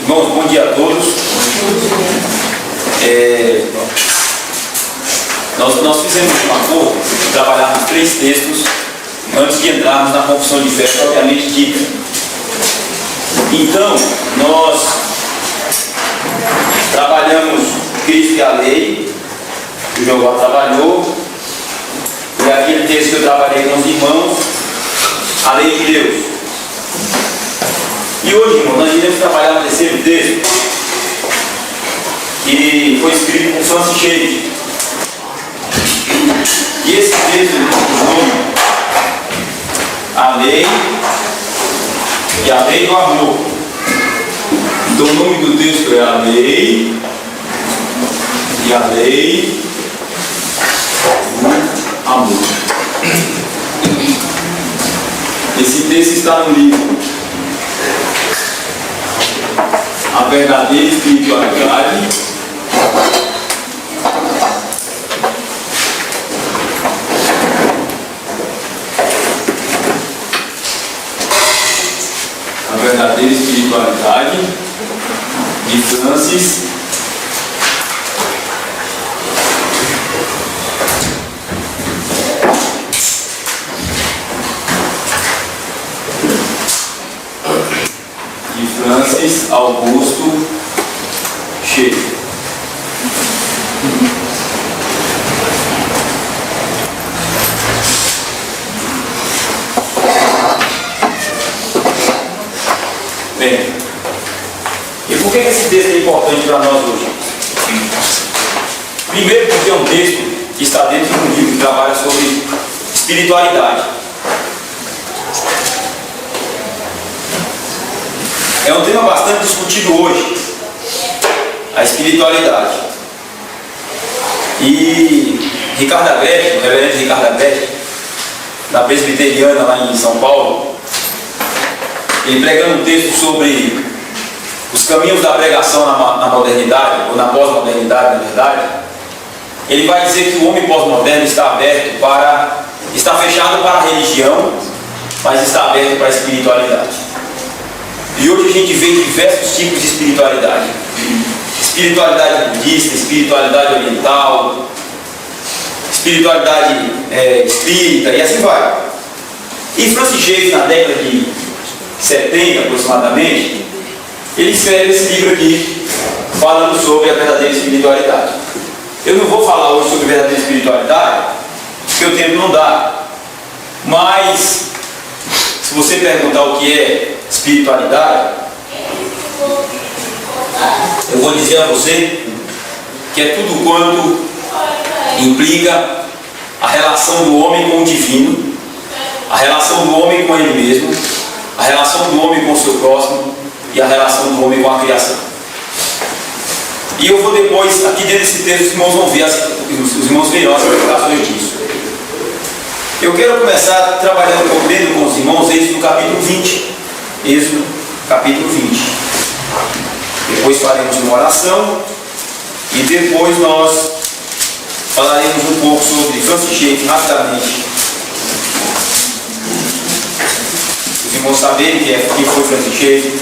Irmãos, bom dia a todos. Nós fizemos um acordo de trabalharmos 3 textos antes de entrarmos na confissão de fé propriamente dita. Então, nós trabalhamos Cristo e a lei, que o Jeová trabalhou, e aquele texto que eu trabalhei com os irmãos, a lei de Deus. E hoje, irmão, nós iremos trabalhar no terceiro texto, que foi escrito por Francis Schaeffer. E esse texto tem o nome A Lei e a Lei do Amor. Então o nome do texto é A Lei e a Lei do Amor. Esse texto está no livro A Verdadeira Espiritualidade, A Verdadeira Espiritualidade, de Francis Augusto Schaeffer. Bem, e por que esse texto é importante para nós hoje? Primeiro, porque é um texto que está dentro de um livro que trabalha sobre espiritualidade. É um tema bastante discutido hoje, a espiritualidade. E Ricardo Agreste, o reverendo Ricardo Agreste, da Presbiteriana lá em São Paulo, ele pregando um texto sobre os caminhos da pregação na modernidade, ou na pós-modernidade, na verdade, ele vai dizer que o homem pós-moderno está fechado para a religião, mas está aberto para a espiritualidade. E hoje a gente vê diversos tipos de espiritualidade. Espiritualidade budista, espiritualidade oriental, espiritualidade espírita e assim vai. E Francis Schaeffer, na década de 70 aproximadamente, ele escreve esse livro aqui, falando sobre a verdadeira espiritualidade. Eu não vou falar hoje sobre a verdadeira espiritualidade, porque o tempo não dá. Mas, se você perguntar o que é espiritualidade, eu vou dizer a você que é tudo quanto implica a relação do homem com o divino, a relação do homem com ele mesmo, a relação do homem com o seu próximo e a relação do homem com a criação. E eu vou depois, aqui dentro desse texto, os irmãos vão ver os irmãos verão as explicações disso. Eu quero começar trabalhando com os irmãos Êxodo capítulo 20. Êxodo capítulo 20. Depois faremos uma oração e depois nós falaremos um pouco sobre Francis Schaeffer rapidamente. Os irmãos saberem quem foi Francis Schaeffer.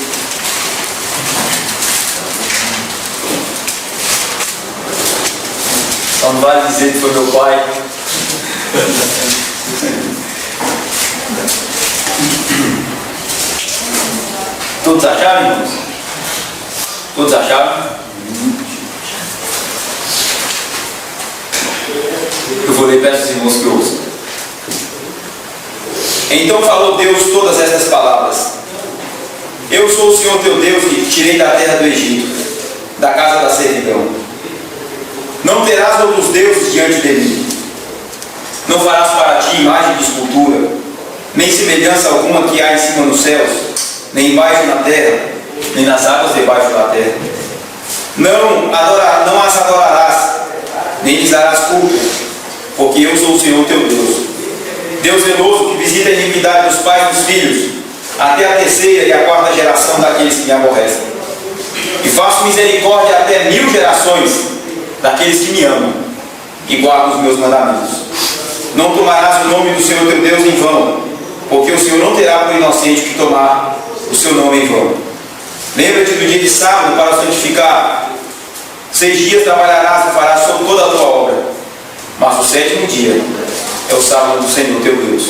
Só não vale dizer que foi meu pai. Todos acharam, irmãos? Todos acharam? Eu vou ler, peço aos irmãos que ouçam. Então falou Deus todas estas palavras: Eu sou o Senhor teu Deus, que te tirei da terra do Egito, da casa da servidão. Não terás outros deuses diante de mim. Não farás para ti imagem de escultura, nem semelhança alguma que há em cima nos céus, nem embaixo na terra, nem nas águas debaixo da terra. Não as adorarás, nem lhes darás culto, porque eu sou o Senhor teu Deus. Deus zeloso, que visita a iniquidade dos pais e dos filhos, até a terceira e a quarta geração daqueles que me aborrecem. E faço misericórdia até 1000 gerações daqueles que me amam e guardam os meus mandamentos. Não tomarás o nome do Senhor teu Deus em vão, porque o Senhor não terá por inocente que tomar o seu nome em vão. Lembra-te do dia de sábado para o santificar. 6 dias trabalharás e farás sobre toda a tua obra, mas o 7º dia é o sábado do Senhor teu Deus.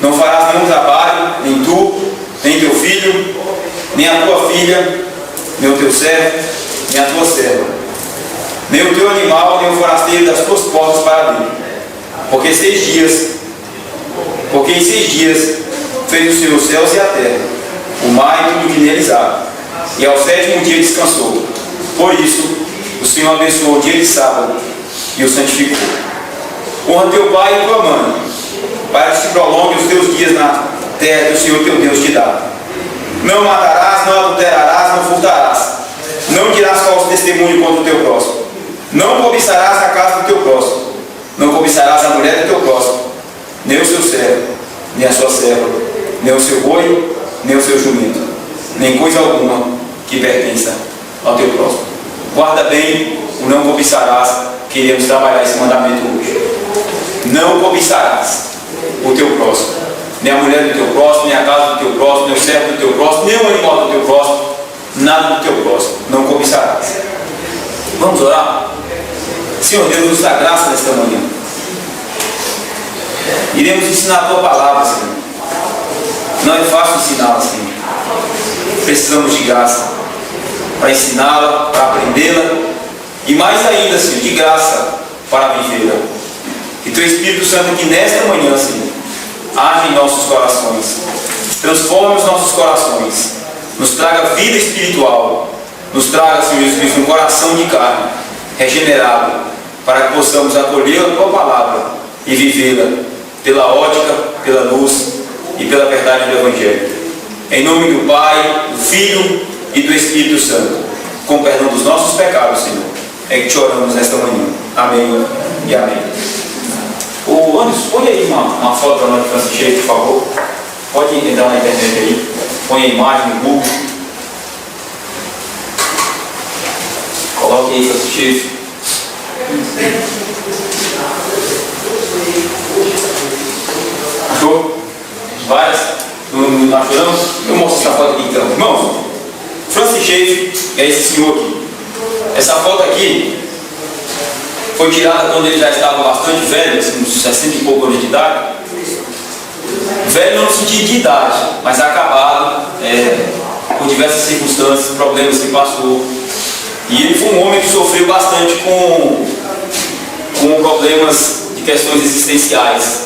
Não farás nenhum trabalho, nem tu, nem teu filho, nem a tua filha, nem o teu servo, nem a tua serva, nem o teu animal, nem o forasteiro das tuas portas para abrir. Porque em 6 dias fez o Senhor os céus e a terra, o mar e tudo que neles há, e ao 7º dia descansou. Por isso, o Senhor abençoou o dia de sábado e o santificou. Honra teu pai e tua mãe, para que se prolongue os teus dias na terra que o Senhor teu Deus te dá. Não matarás, não adulterarás, não furtarás, não dirás falso testemunho contra o teu próximo, não cobiçarás a casa do teu próximo, não cobiçarás a mulher do teu próximo, nem o seu servo, nem a sua serva, nem o seu boi, nem o seu jumento, nem coisa alguma que pertença ao teu próximo. Guarda bem o não cobiçarás, que iremos trabalhar esse mandamento hoje. Não cobiçarás o teu próximo, nem a mulher do teu próximo, nem a casa do teu próximo, nem o servo do teu próximo, nem o animal do teu próximo, nada do teu próximo, não cobiçarás. Vamos orar? Senhor Deus, nos dá graça nesta manhã. Iremos ensinar a tua palavra, Senhor. Não é fácil ensiná-la, Senhor. Precisamos de graça para ensiná-la, para aprendê-la, e mais ainda, Senhor, de graça para vivê-la. E teu Espírito Santo aqui nesta manhã, Senhor, age em nossos corações, transforme os nossos corações, nos traga vida espiritual, nos traga, Senhor Jesus Cristo, um coração de carne regenerado, para que possamos acolher a tua palavra e vivê-la pela ótica, pela luz e pela verdade do Evangelho. Em nome do Pai, do Filho e do Espírito Santo, com perdão dos nossos pecados, Senhor, é que te oramos nesta manhã. Amém e amém. Ô Anderson, põe aí uma foto para nós de Francis Schaeffer, por favor. Pode entrar na internet aí, põe a imagem no Google. Coloque aí Francis Schaeffer. Achou? Várias? Não achou não? Eu mostro essa foto aqui então. Irmãos, Francis Schaeffer é esse senhor aqui. Essa foto aqui foi tirada quando ele já estava bastante velho, assim, uns 60 e poucos anos de idade. Velho não no sentido de idade, mas acabado, por diversas circunstâncias, problemas que passou. E ele foi um homem que sofreu bastante com problemas de questões existenciais.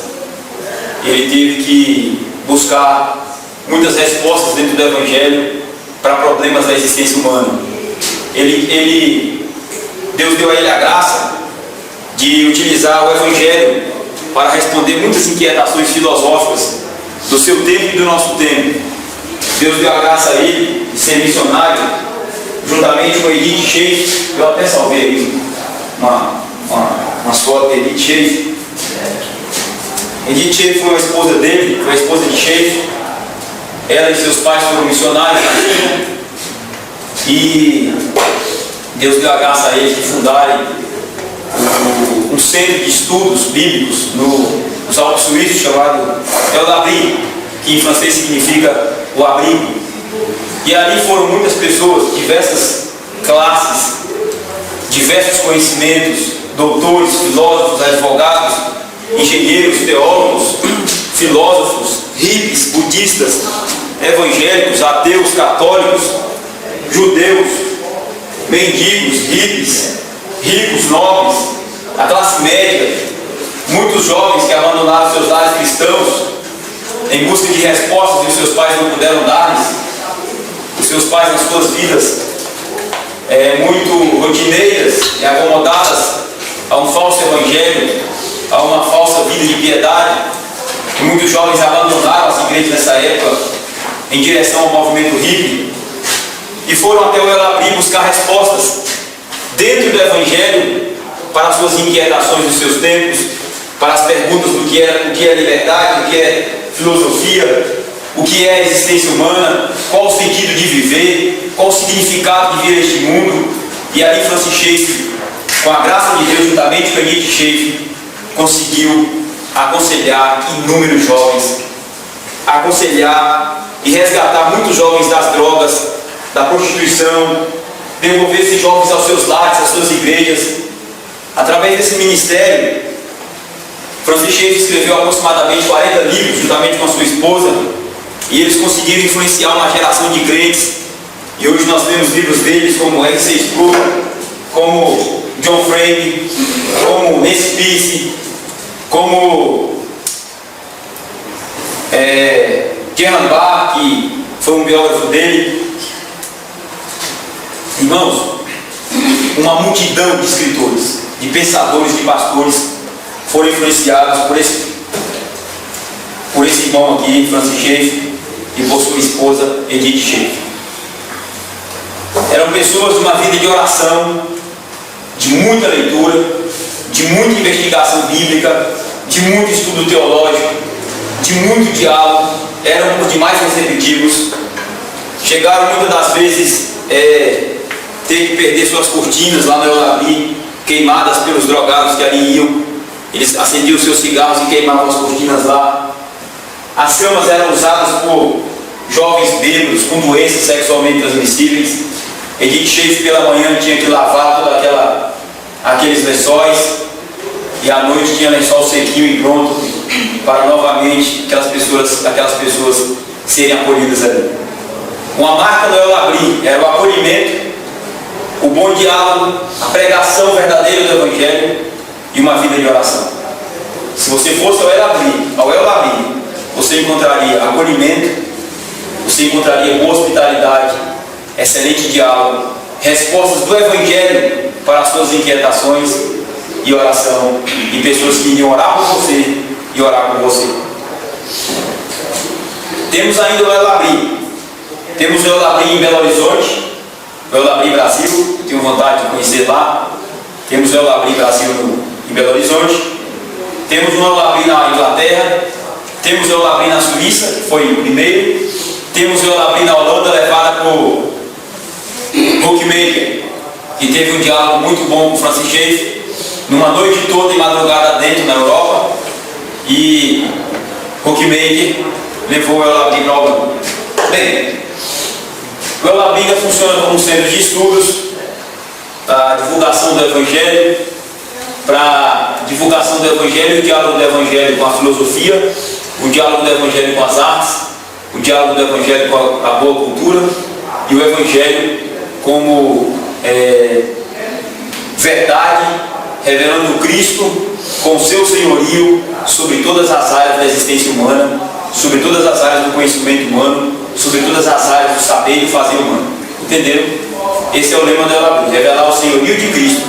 Ele teve que buscar muitas respostas dentro do Evangelho para problemas da existência humana. Deus deu a ele a graça de utilizar o Evangelho para responder muitas inquietações filosóficas do seu tempo e do nosso tempo. Deus deu a graça a ele de ser missionário, juntamente com Edith Schaeffer. Eu até salvei aí umas fotos de Edith Schaeffer. Edith Schaeffer foi a esposa dele, foi a esposa de Schaeffer. Ela e seus pais foram missionários na China. E Deus deu a graça a eles de fundarem um centro de estudos bíblicos nos Alpes Suíços chamado El Abri, que em francês significa o abrigo. E ali foram muitas pessoas, diversas classes, diversos conhecimentos, doutores, filósofos, advogados, engenheiros, teólogos, filósofos, hippies, budistas, evangélicos, ateus, católicos, judeus, mendigos, hippies, ricos, nobres, a classe média, muitos jovens que abandonaram seus lares cristãos em busca de respostas que os seus pais não puderam dar-lhes. Os seus pais, nas suas vidas muito rotineiras e acomodadas a um falso evangelho, a uma falsa vida de piedade, e muitos jovens abandonaram as igrejas nessa época em direção ao movimento hippie e foram até o El Abri buscar respostas dentro do Evangelho para as suas inquietações dos seus tempos, para as perguntas do que é liberdade, o que é filosofia, o que é a existência humana, qual o sentido de viver, qual o significado de vir a este mundo. E ali Francis Schaeffer, com a graça de Deus, juntamente com Edith Schaeffer, conseguiu aconselhar inúmeros jovens, aconselhar e resgatar muitos jovens das drogas, da prostituição, devolver esses jovens aos seus lares, às suas igrejas. Através desse ministério, Francis Schaeffer escreveu aproximadamente 40 livros, juntamente com a sua esposa, e eles conseguiram influenciar uma geração de crentes. E hoje nós temos livros deles como R.C. Sproul, como John Frame, como Nancy Pearce, como Gerhard Bach, que foi um biógrafo dele. Irmãos, uma multidão de escritores, de pensadores, de pastores foram influenciados por esse irmão aqui, Francis Schaeffer, e por sua esposa Edith Schaeffer. Eram pessoas de uma vida de oração, de muita leitura, de muita investigação bíblica, de muito estudo teológico, de muito diálogo. Eram por demais receptivos. Chegaram muitas das vezes ter que perder suas cortinas lá no Eulabri, queimadas pelos drogados que ali iam. Eles acendiam seus cigarros e queimavam as cortinas lá. As camas eram usadas por jovens bêbados com doenças sexualmente transmissíveis. Edith Schaeffer pela manhã tinha que lavar todos aqueles lençóis, e à noite tinha lençol sequinho e pronto para novamente aquelas pessoas serem acolhidas ali. Uma marca do Eulabri era o acolhimento, o bom diálogo, a pregação verdadeira do Evangelho e uma vida de oração. Se você fosse ao Eulabri, você encontraria acolhimento, você encontraria boa hospitalidade, excelente diálogo, respostas do Evangelho para as suas inquietações e oração, e pessoas que iriam orar por você e orar por você. Temos ainda o Eulabri. Temos o Eulabri em Belo Horizonte, o Eulabri Brasil, tenho vontade de conhecer lá. Temos o Eulabri Brasil em Belo Horizonte. Temos o Eulabri na Inglaterra. Temos o Eulabri na Suíça, que foi o primeiro. Temos o Eulabri na Holanda, levada por Hoekemaker, que teve um diálogo muito bom com Francis Schaeffer, numa noite toda e madrugada dentro na Europa, e Hoekemaker levou o Eulabri para a Holanda. Bem, o Eulabri funciona como um centro de estudos para divulgação do Evangelho, para divulgação do Evangelho, o diálogo do Evangelho com a filosofia, o diálogo do Evangelho com as artes, o diálogo do Evangelho com a boa cultura, e o Evangelho como verdade, revelando Cristo com o seu senhorio sobre todas as áreas da existência humana, sobre todas as áreas do conhecimento humano, sobre todas as áreas do saber e do fazer humano. Entenderam? Esse é o lema da Eulabri: revelar o senhorio de Cristo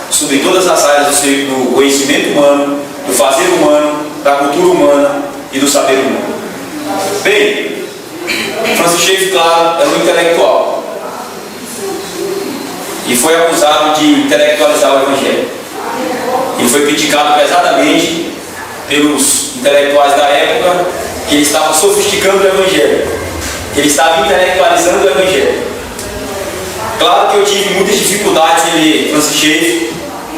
sobre todas as áreas do conhecimento humano, do fazer humano, da cultura humana e do saber humano. Bem, Francis Schaeffer, claro, era um intelectual e foi acusado de intelectualizar o Evangelho. Ele foi criticado pesadamente pelos intelectuais da época, que ele estava sofisticando o Evangelho, que ele estava intelectualizando o Evangelho. Claro que eu tive muitas dificuldades em ler Francis Schaeffer,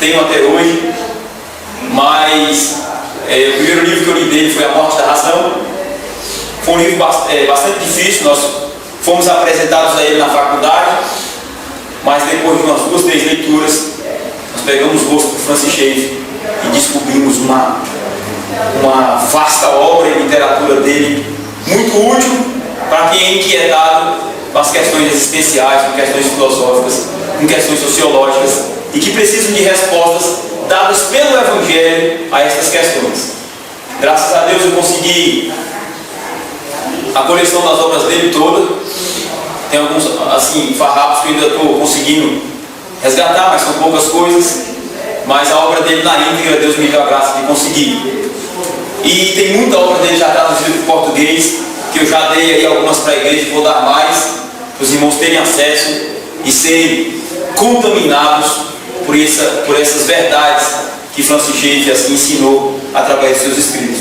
tenho até hoje, mas o primeiro livro que eu li dele foi A Morte da Razão. Foi um livro bastante difícil. Nós fomos apresentados a ele na faculdade, mas depois de umas 2, 3 leituras, nós pegamos gosto por Francis Schaeffer e descobrimos uma vasta obra e literatura dele, muito útil para quem é inquietado com as questões existenciais, com questões filosóficas, com questões sociológicas, e que precisam de respostas dadas pelo Evangelho a essas questões. Graças a Deus eu consegui a coleção das obras dele toda. Tem alguns assim farrapos que eu ainda estou conseguindo resgatar, mas são poucas coisas. Mas a obra dele na íntegra, Deus me deu a graça de conseguir. E tem muita obra dele já traduzida para o português, que eu já dei aí algumas para a igreja, vou dar mais, para os irmãos terem acesso e serem contaminados por essas verdades que Francis Schaeffer assim ensinou através de seus escritos.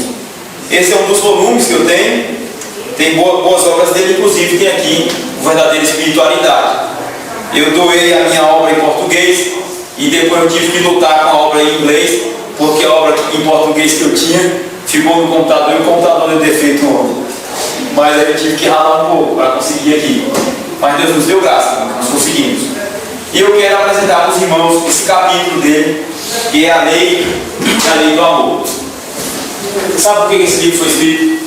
Esse é um dos volumes que eu tenho. Tem boas obras dele, inclusive tem aqui o Verdadeira Espiritualidade. Eu doei a minha obra em português e depois eu tive que lutar com a obra em inglês, porque a obra em português que eu tinha ficou no computador e o computador deu defeito ontem. Mas aí eu tive que ralar um pouco para conseguir aqui. Mas Deus nos deu graça, nós conseguimos. E eu quero apresentar para os irmãos esse capítulo dele, que é a lei do amor. Sabe por que esse livro foi escrito?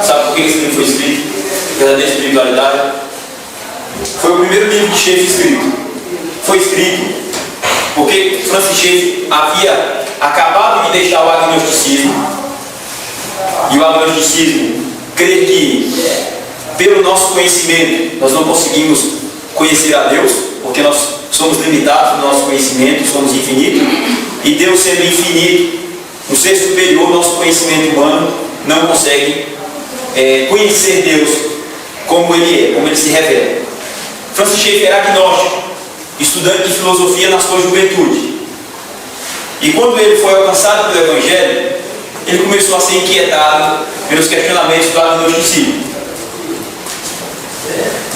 Sabe por que esse livro foi escrito? Verdadeira espiritualidade. Foi o primeiro livro de Schaeffer escrito. Foi escrito porque Francis Schaeffer havia acabado de deixar o agnosticismo. E o agnosticismo crê que pelo nosso conhecimento nós não conseguimos conhecer a Deus, porque nós somos limitados no nosso conhecimento, somos infinitos, e Deus sendo infinito, no ser superior, nosso conhecimento humano não consegue conhecer Deus como Ele é, como Ele se revela. Francis Schaeffer era agnóstico, estudante de filosofia na sua juventude. E quando ele foi alcançado pelo Evangelho, ele começou a ser inquietado pelos questionamentos do agnosticismo.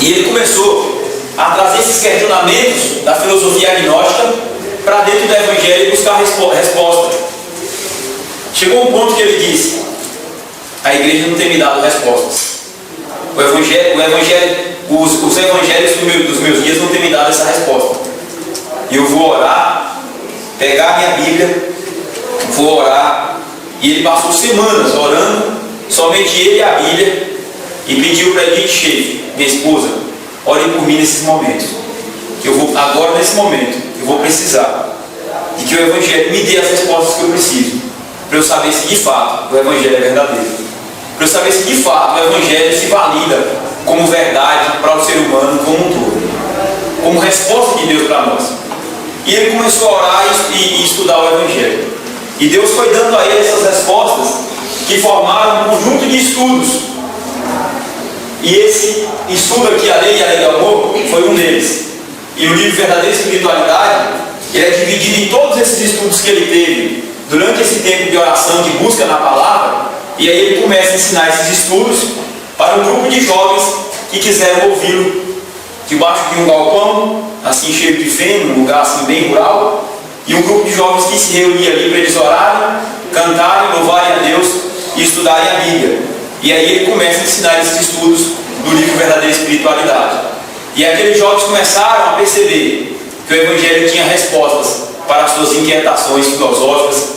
E ele começou a trazer esses questionamentos da filosofia agnóstica para dentro do Evangelho e buscar resposta. Chegou um ponto que ele disse: a igreja não tem me dado respostas. Os evangelhos dos meus dias não têm me dado essa resposta. E eu vou orar, pegar a minha Bíblia, vou orar. E ele passou semanas orando, somente ele e a Bíblia, e pediu para Edith Schaeffer, minha esposa, ore por mim nesses momentos. Que eu vou, agora nesse momento, eu vou precisar de que o Evangelho me dê as respostas que eu preciso, para eu saber se de fato o Evangelho é verdadeiro, para eu saber se de fato o Evangelho se valida como verdade para o ser humano como um todo, como resposta de Deus para nós. E ele começou a orar e estudar o Evangelho. E Deus foi dando a ele essas respostas que formaram um conjunto de estudos. E esse estudo aqui, a lei do amor, foi um deles. E o livro Verdadeira Espiritualidade, ele é dividido em todos esses estudos que ele teve durante esse tempo de oração, de busca na palavra. E aí ele começa a ensinar esses estudos para um grupo de jovens que quiseram ouvi-lo debaixo de um galpão, assim cheio de feno, um lugar assim bem rural. E um grupo de jovens que se reunia ali para eles orarem, cantarem, louvarem a Deus e estudarem a Bíblia. E aí ele começa a ensinar esses estudos do livro Verdadeira Espiritualidade. E aqueles jovens começaram a perceber que o Evangelho tinha respostas para as suas inquietações filosóficas,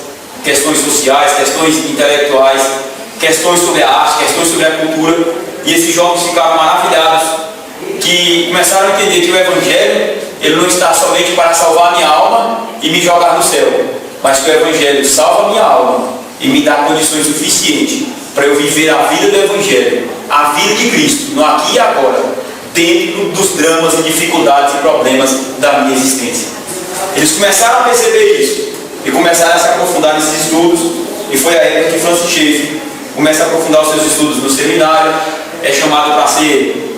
questões sociais, questões intelectuais, questões sobre a arte, questões sobre a cultura. E esses jovens ficaram maravilhados, que começaram a entender que o Evangelho ele não está somente para salvar a minha alma e me jogar no céu, mas que o Evangelho salva a minha alma e me dá condições suficientes para eu viver a vida do Evangelho, a vida de Cristo, no aqui e agora, dentro dos dramas e dificuldades e problemas da minha existência. Eles começaram a perceber isso e começaram a se aprofundar nesses estudos, e foi a época que Francis Schaeffer começa a aprofundar os seus estudos no seminário, é chamado para ser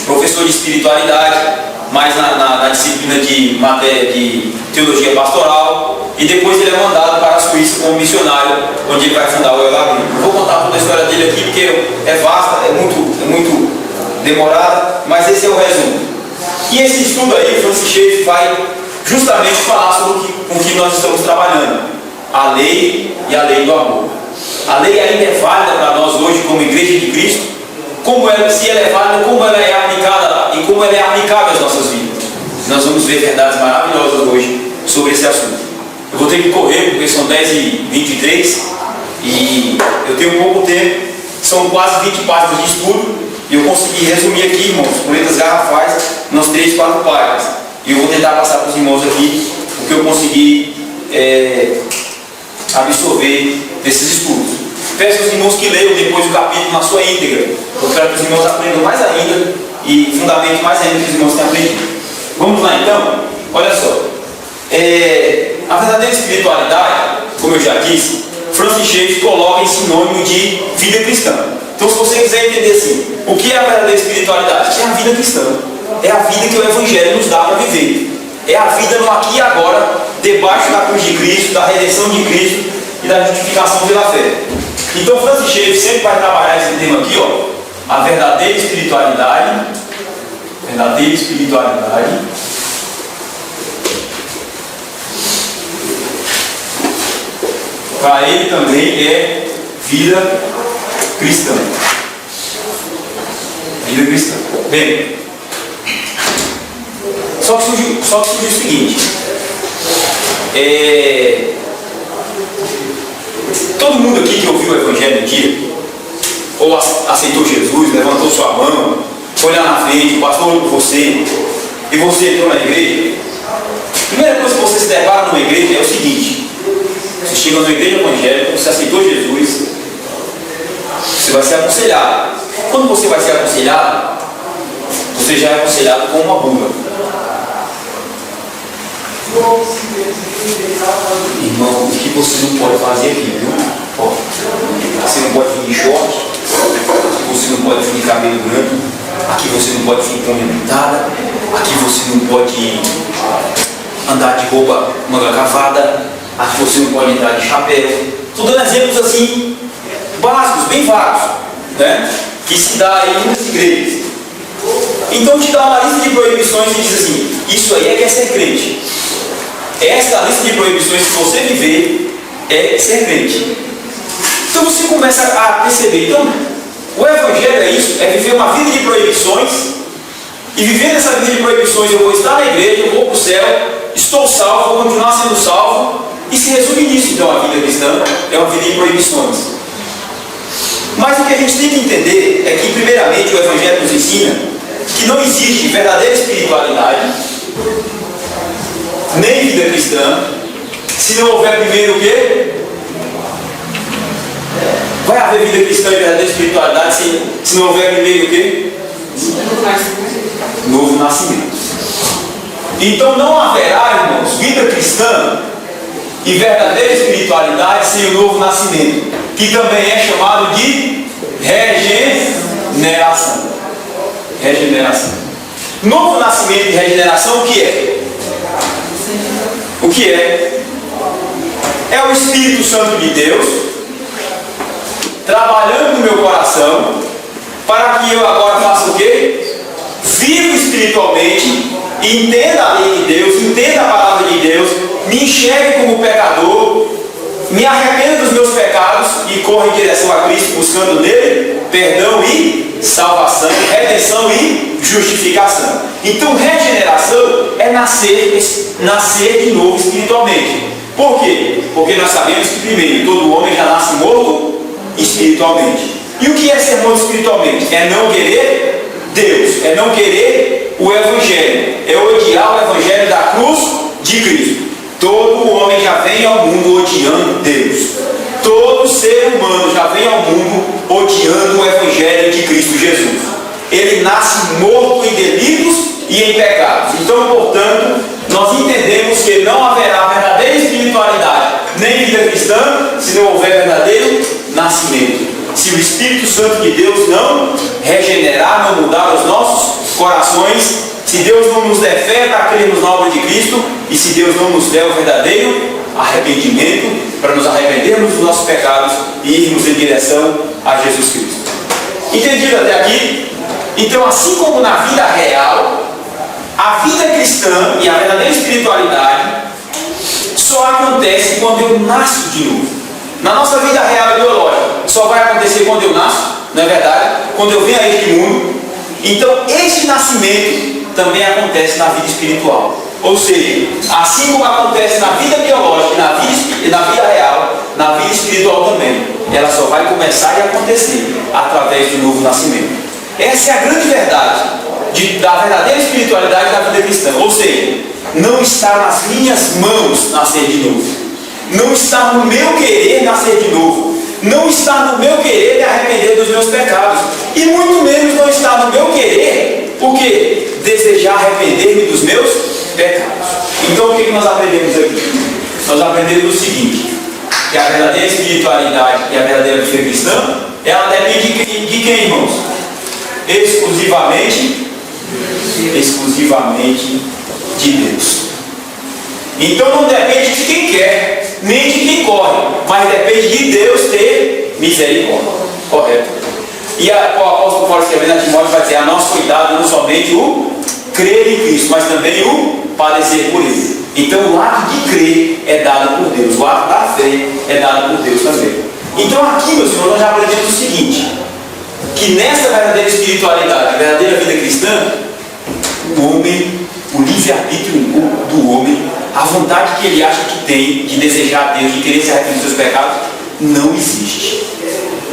professor de espiritualidade, mais na disciplina de matéria de teologia pastoral, e depois ele é mandado para a Suíça como missionário, onde ele vai fundar o Evangelho. Vou contar toda a história dele aqui porque é vasta, é muito demorada, mas esse é o resumo. E esse estudo aí, Francis Schaeffer vai justamente falar sobre o que nós estamos trabalhando: a lei e a lei do amor. A lei ainda é válida para nós hoje como Igreja de Cristo? Se ela é válida, como ela é aplicada e como ela é aplicável às nossas vidas. Nós vamos ver verdades maravilhosas hoje sobre esse assunto. Eu vou ter que correr porque são 10h23 e eu tenho pouco tempo, são quase 20 páginas de estudo, e eu consegui resumir aqui, irmãos, com letras garrafais, nas 3, 4 páginas. E eu vou tentar passar para os irmãos aqui o que eu consegui absorver desses estudos. Peço aos irmãos que leiam depois o capítulo na sua íntegra, porque para que os irmãos aprendam mais ainda e fundamentem mais ainda o que os irmãos têm aprendido. Vamos lá então? Olha só. A verdadeira espiritualidade, como eu já disse, Francis Schaeffer coloca em sinônimo de vida cristã. Então, se você quiser entender assim, o que é a verdadeira espiritualidade? É a vida cristã. É a vida que o Evangelho nos dá para viver. É a vida no aqui e agora, debaixo da cruz de Cristo, da redenção de Cristo e da justificação pela fé. Então, Francis Schaeffer sempre vai trabalhar esse tema aqui, ó, a verdadeira espiritualidade. Verdadeira espiritualidade. Para ele também é vida cristã. Vida cristã. Bem, só que surgiu o seguinte: todo mundo aqui que ouviu o Evangelho um dia, ou aceitou Jesus, levantou sua mão, foi lá na frente, o pastor olhou por você, e você entrou na igreja. A primeira coisa que você se depara numa igreja é o seguinte: você chega numa igreja evangélica, você aceitou Jesus, você vai ser aconselhado. Quando você vai ser aconselhado, você já é aconselhado com uma bula. Irmão, o que você não pode fazer aqui, viu? Você não pode vir de short, você não pode vir de cabelo branco, aqui você não pode vir com unha pintada, aqui você não pode andar de roupa manga cavada, aqui você não pode entrar de chapéu. Estou dando exemplos assim, básicos, bem vagos, né? Que se dá aí em muitas igrejas. Então te dá uma lista de proibições e diz assim: isso aí é que é ser crente. Esta lista de proibições que você viver é ser crente. Então você começa a perceber, então o Evangelho é isso, é viver uma vida de proibições, e vivendo essa vida de proibições eu vou estar na igreja, eu vou para o céu, estou salvo, vou continuar sendo salvo, e se resume nisso. Então a vida cristã é uma vida de proibições. Mas o que a gente tem que entender é que, primeiramente, o Evangelho nos ensina que não existe verdadeira espiritualidade, nem vida cristã, se não houver primeiro o quê? Vai haver vida cristã e verdadeira espiritualidade se não houver primeiro o quê? Novo nascimento. Então não haverá, irmãos, vida cristã e verdadeira espiritualidade sem o novo nascimento, que também é chamado de regeneração. Regeneração. Novo nascimento e regeneração, o que é? O que é? É o Espírito Santo de Deus trabalhando no meu coração para que eu agora faça o quê? Vivo espiritualmente, entenda a lei de Deus, entenda a palavra de Deus, me enxergue como pecador, me arrependa dos meus pecados e corra em direção a Cristo, buscando nele perdão e salvação, redenção e justificação. Então regeneração é nascer de novo espiritualmente. Por quê? Porque nós sabemos que primeiro todo homem já nasce morto espiritualmente. E o que é ser morto espiritualmente? É não querer Deus, é não querer o Evangelho, é odiar o Evangelho da cruz de Cristo. Todo homem já vem ao mundo odiando Deus. Todo ser humano já vem ao mundo odiando o Evangelho de Cristo Jesus. Ele nasce morto em delitos e em pecados. Então, portanto, nós entendemos que não haverá verdadeira espiritualidade nem vida cristã se não houver verdadeiro nascimento. Se o Espírito Santo de Deus não regenerar, não mudar os nossos corações, se Deus não nos der fé para crermos na obra de Cristo, e se Deus não nos der o verdadeiro arrependimento para nos arrependermos dos nossos pecados e irmos em direção a Jesus Cristo. Entendido até aqui? Então, assim como na vida real, a vida cristã e a verdadeira espiritualidade só acontece quando eu nasço de novo. Na nossa vida real e biológica, só vai acontecer quando eu nasço, não é verdade? Quando eu venho a este mundo. Então, este nascimento também acontece na vida espiritual. Ou seja, assim como acontece na vida biológica e na vida real, na vida espiritual também, ela só vai começar e acontecer através do novo nascimento. Essa é a grande verdade da verdadeira espiritualidade da vida cristã. Ou seja, não está nas minhas mãos nascer de novo, não está no meu querer nascer de novo, não está no meu querer me arrepender dos meus pecados, e muito menos não está no meu querer o quê? Desejar arrepender-me dos meus pecados. Então o que nós aprendemos aqui? Nós aprendemos o seguinte: que a verdadeira espiritualidade e a verdadeira vida cristã, ela depende de quem, irmãos? Exclusivamente de Deus. Então não depende de quem quer, nem de quem corre, mas depende de Deus ter misericórdia. Correto? E o apóstolo Paulo escrevendo a Timóteo vai dizer: a nós foi dado não somente o crer em Cristo, mas também o padecer por Ele. Então o ato de crer é dado por Deus, o ato da fé é dado por Deus também. Então aqui, meus irmãos, nós já aprendemos o seguinte: que nessa verdadeira espiritualidade, verdadeira vida cristã, o homem, o livre-arbítrio do homem, a vontade que ele acha que tem de desejar a Deus, de querer se arrepender dos seus pecados, não existe.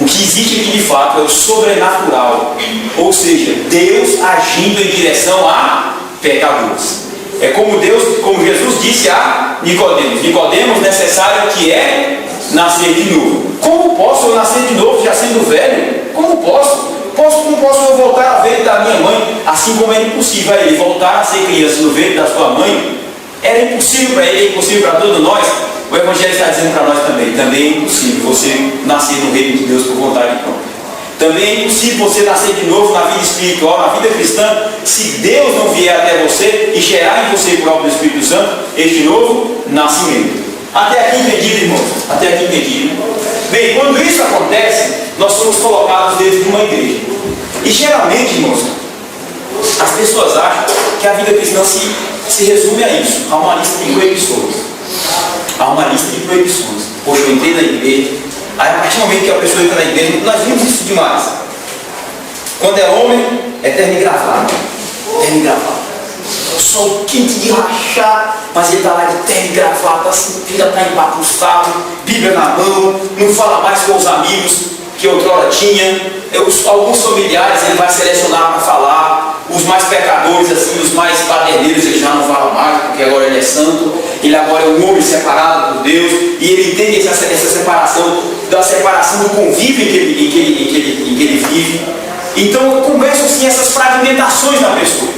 O que existe aqui de fato é o sobrenatural, ou seja, Deus agindo em direção a pecadores. É como Jesus disse a Nicodemos: Nicodemos, necessário que é nascer de novo. Como posso eu nascer de novo já sendo velho? Como posso? Como posso eu voltar a ventre da minha mãe? Assim como é impossível a ele voltar a ser criança no ventre da sua mãe, era impossível para ele, é impossível para todos nós. O Evangelho está dizendo para nós também é impossível você nascer no reino de Deus por vontade própria. Também é impossível você nascer de novo na vida espiritual, na vida cristã, se Deus não vier até você e gerar em você por obra do Espírito Santo este novo nascimento. Até aqui entendido, irmãos? Até aqui entendido? Bem, quando isso acontece, nós somos colocados dentro de uma igreja. E geralmente, irmãos, as pessoas acham que a vida cristã se resume a isso, a uma lista de proibições. Há uma lista de proibições. Poxa, eu entrei na igreja. Aí, a partir do momento que a pessoa entra na igreja, nós vimos isso demais. Quando é homem, é terno e gravata. Terno e gravata. Sol quente de rachar, mas ele está lá de terno e gravata, assim, ainda está empapuçado, Bíblia na mão, não fala mais com os amigos que outrora tinha. Alguns familiares ele vai selecionar para falar. Os mais pecadores, assim, os mais paderneiros, ele já não fala mais, porque agora ele é santo. Ele agora é um homem separado por Deus, e ele entende essa separação, da separação do convívio em que ele vive. Então começam assim essas fragmentações na pessoa.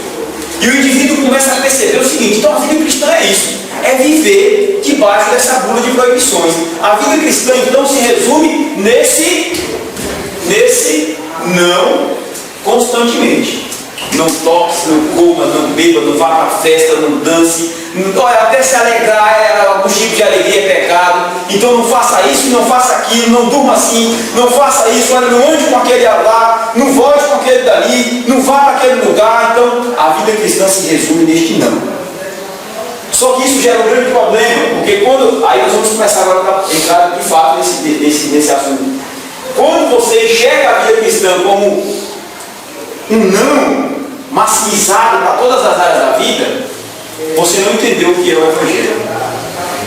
E o indivíduo começa a perceber o seguinte: então a vida cristã é isso, é viver debaixo dessa bula de proibições. A vida cristã então se resume nesse não constantemente. Não toque, não coma, não beba, não vá para a festa, não dance. Olha, até se alegrar, algum tipo de alegria é pecado. Então não faça isso, não faça aquilo, não durma assim, não faça isso, olha, não ande com aquele lá, não volte com aquele dali, não vá para aquele lugar. Então a vida cristã se resume neste não. Só que isso gera um grande problema, porque quando. Aí nós vamos começar agora a entrar de fato nesse assunto. Quando você enxerga a vida cristã como um não maximizado para todas as áreas da vida, você não entendeu o que é o Evangelho.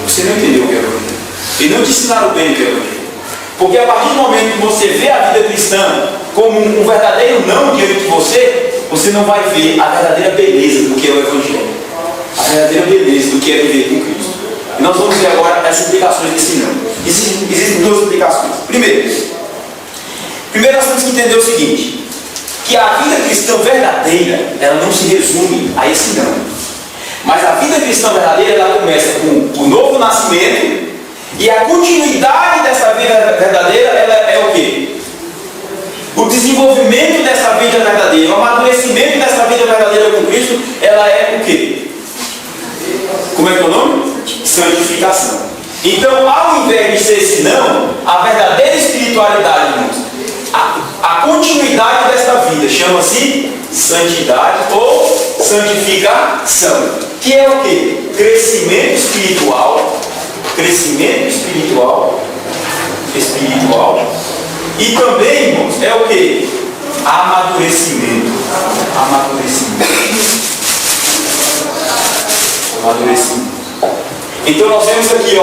Você não entendeu o que é o Evangelho. E não te ensinaram bem o que é o Evangelho. Porque a partir do momento que você vê a vida cristã como um verdadeiro não diante de você, você não vai ver a verdadeira beleza do que é o Evangelho. A verdadeira beleza do que é viver com Cristo. E nós vamos ver agora as implicações desse não. Existem duas implicações. Primeiro nós temos que entender o seguinte: que a vida cristã verdadeira, ela não se resume a esse não. Mas a vida cristã verdadeira, ela começa com o novo nascimento, e a continuidade dessa vida verdadeira, ela é o quê? O desenvolvimento dessa vida verdadeira, o amadurecimento dessa vida verdadeira com Cristo, ela é o quê? Como é que é o nome? Santificação. Então, ao invés de ser esse não, a verdadeira espiritualidade, irmãos, a continuidade desta vida chama-se santidade ou santificação, que é o que? Crescimento espiritual, e também, irmãos, é o que? Amadurecimento. Então nós vemos aqui,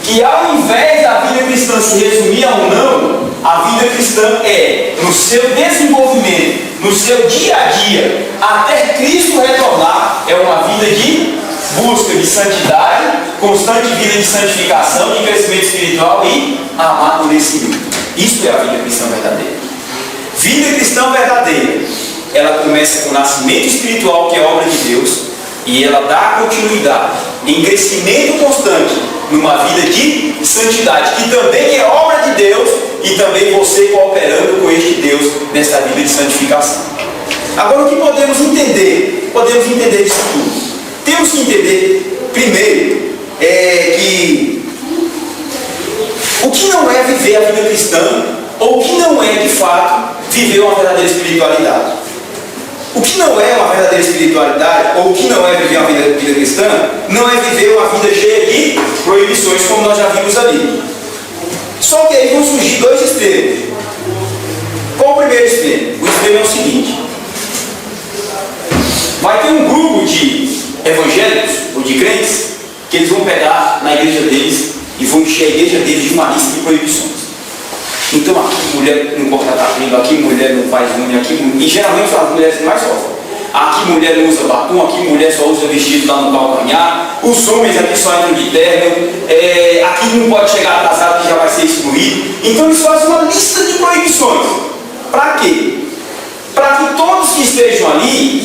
que ao invés da vida cristã se resumir a um não, a vida cristã é, no seu desenvolvimento, no seu dia a dia, até Cristo retornar, é uma vida de busca de santidade, constante vida de santificação, de crescimento espiritual e amadurecimento. Isso é a vida cristã verdadeira. Vida cristã verdadeira, ela começa com o nascimento espiritual, que é obra de Deus, e ela dá continuidade em crescimento constante numa vida de santidade, que também é obra de Deus, e também você cooperando com este Deus nessa vida de santificação. Agora, o que podemos entender? Podemos entender disso tudo. Temos que entender, primeiro, que o que não é viver a vida cristã, ou o que não é, de fato, viver uma verdadeira espiritualidade. O que não é uma verdadeira espiritualidade, ou o que não é viver uma vida cristã, não é viver uma vida cheia de proibições, como nós já vimos ali. Só que aí vão surgir dois extremos. Qual o primeiro primeiro extremo. O extremo é o seguinte: vai ter um grupo de evangélicos ou de crentes que eles vão pegar na igreja deles e vão encher a igreja deles de uma lista de proibições. Então aqui mulher não corta cabelo, aqui mulher não faz unha, e geralmente são as mulheres que mais sofrem. Aqui mulher não usa batom, aqui mulher só usa vestido lá no calcanhar, os homens aqui só entram de terno, aqui não pode chegar atrasado que já vai ser excluído. Então eles fazem uma lista de proibições. Para quê? Para que todos que estejam ali,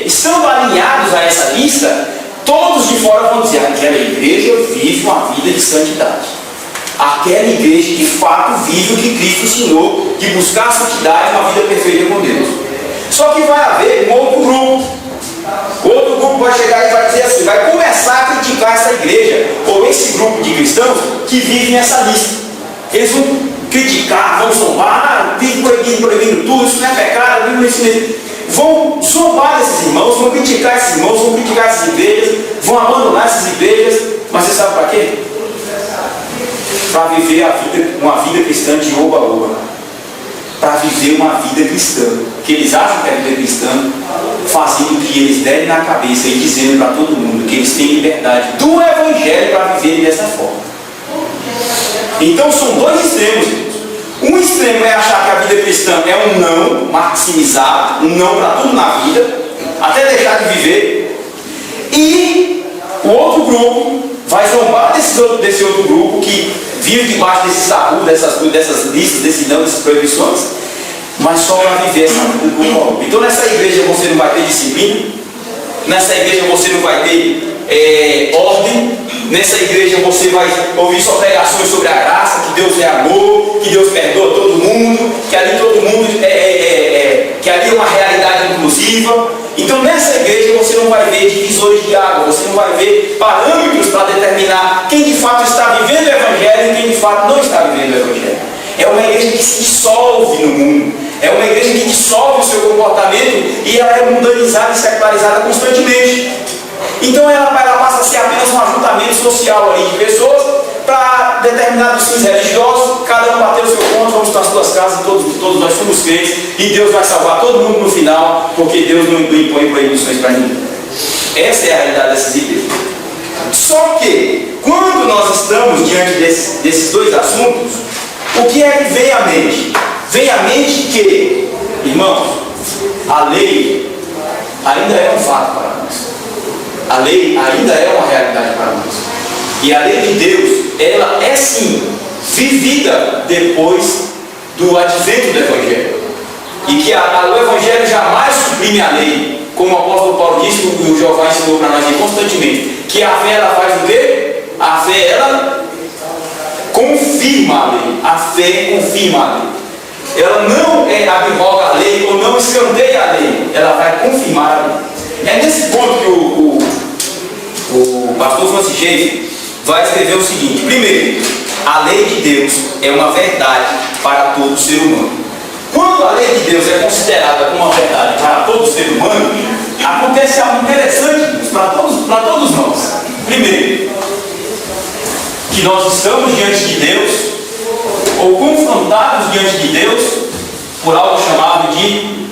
estando alinhados a essa lista, todos de fora vão dizer: aquela igreja vive uma vida de santidade. Aquela igreja de fato vive o que Cristo ensinou, de buscar a santidade, uma vida perfeita com Deus. Só que vai haver um outro grupo. O outro grupo vai chegar e vai dizer assim, vai começar a criticar essa igreja, ou esse grupo de cristãos que vivem nessa lista. Eles vão criticar, vão zombar, proibindo tudo, isso não é pecado, não é isso. Vão zombar desses irmãos, vão criticar esses irmãos, vão criticar essas igrejas, vão abandonar essas igrejas. Mas você sabe para quê? Para viver uma vida cristã de oba-oba. Para viver uma vida cristã, que eles acham que é vida cristã, fazendo o que eles derem na cabeça e dizendo para todo mundo que eles têm liberdade do Evangelho para viverem dessa forma. Então são dois extremos. Um extremo é achar que a vida cristã é um não maximizar, um não para tudo na vida, até deixar de viver. E o outro grupo vai zombar desse outro grupo que vive debaixo desse tabu, dessas listas, desse não, dessas proibições, mas só para viver essa vida do corpo. Então nessa igreja você não vai ter disciplina, nessa igreja você não vai ter ordem, nessa igreja você vai ouvir só pregações sobre a graça, que Deus é amor, que Deus perdoa todo mundo, que ali todo mundo que ali é uma realidade inclusiva. Então nessa igreja você não vai ver divisores de água, você não vai ver parâmetros para determinar quem de fato está vivendo o Evangelho e quem de fato não está vivendo o Evangelho. É uma igreja que se dissolve no mundo, é uma igreja que dissolve o seu comportamento e ela é mundanizada e secularizada constantemente. Então ela passa a ser apenas um ajuntamento social ali de pessoas para determinados fins religiosos, cada um bater o seu ponto, vamos para as suas casas, todos nós somos crentes e Deus vai salvar todo mundo no final, porque Deus não impõe proibições para ninguém. Essa é a realidade dessas igrejas. Só que, quando nós estamos diante desses dois assuntos, o que é que vem à mente? Vem à mente que, irmãos, a lei ainda é um fato para nós. A lei ainda é uma realidade para nós. E a lei de Deus, ela é sim vivida depois do advento do Evangelho. E que o Evangelho jamais suprime a lei, como o apóstolo Paulo disse, e o Jeová ensinou para nós constantemente, que a fé ela faz o quê? A fé ela confirma a lei. A fé confirma a lei. Ela não abroga a lei ou não escanteia a lei, ela vai confirmar a lei. É nesse ponto que o pastor Francis Schaeffer vai escrever o seguinte: primeiro, a lei de Deus é uma verdade para todo ser humano. Quando a lei de Deus é considerada como uma verdade para todo ser humano, acontece algo interessante para todos nós. Primeiro, que nós estamos diante de Deus, ou confrontados diante de Deus, por algo chamado de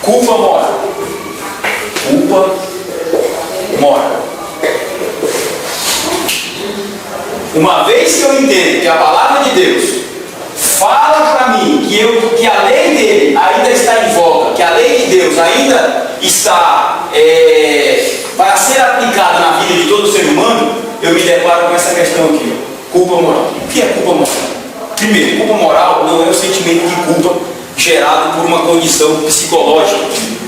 culpa moral. Culpa moral. Uma vez que eu entendo que a palavra de Deus fala para mim que a lei dele ainda está em voga, que a lei de Deus ainda está para ser aplicada na vida de todo ser humano, eu me deparo com essa questão aqui: culpa moral. O que é culpa moral? Primeiro, culpa moral não é o sentimento de culpa gerado por uma condição psicológica,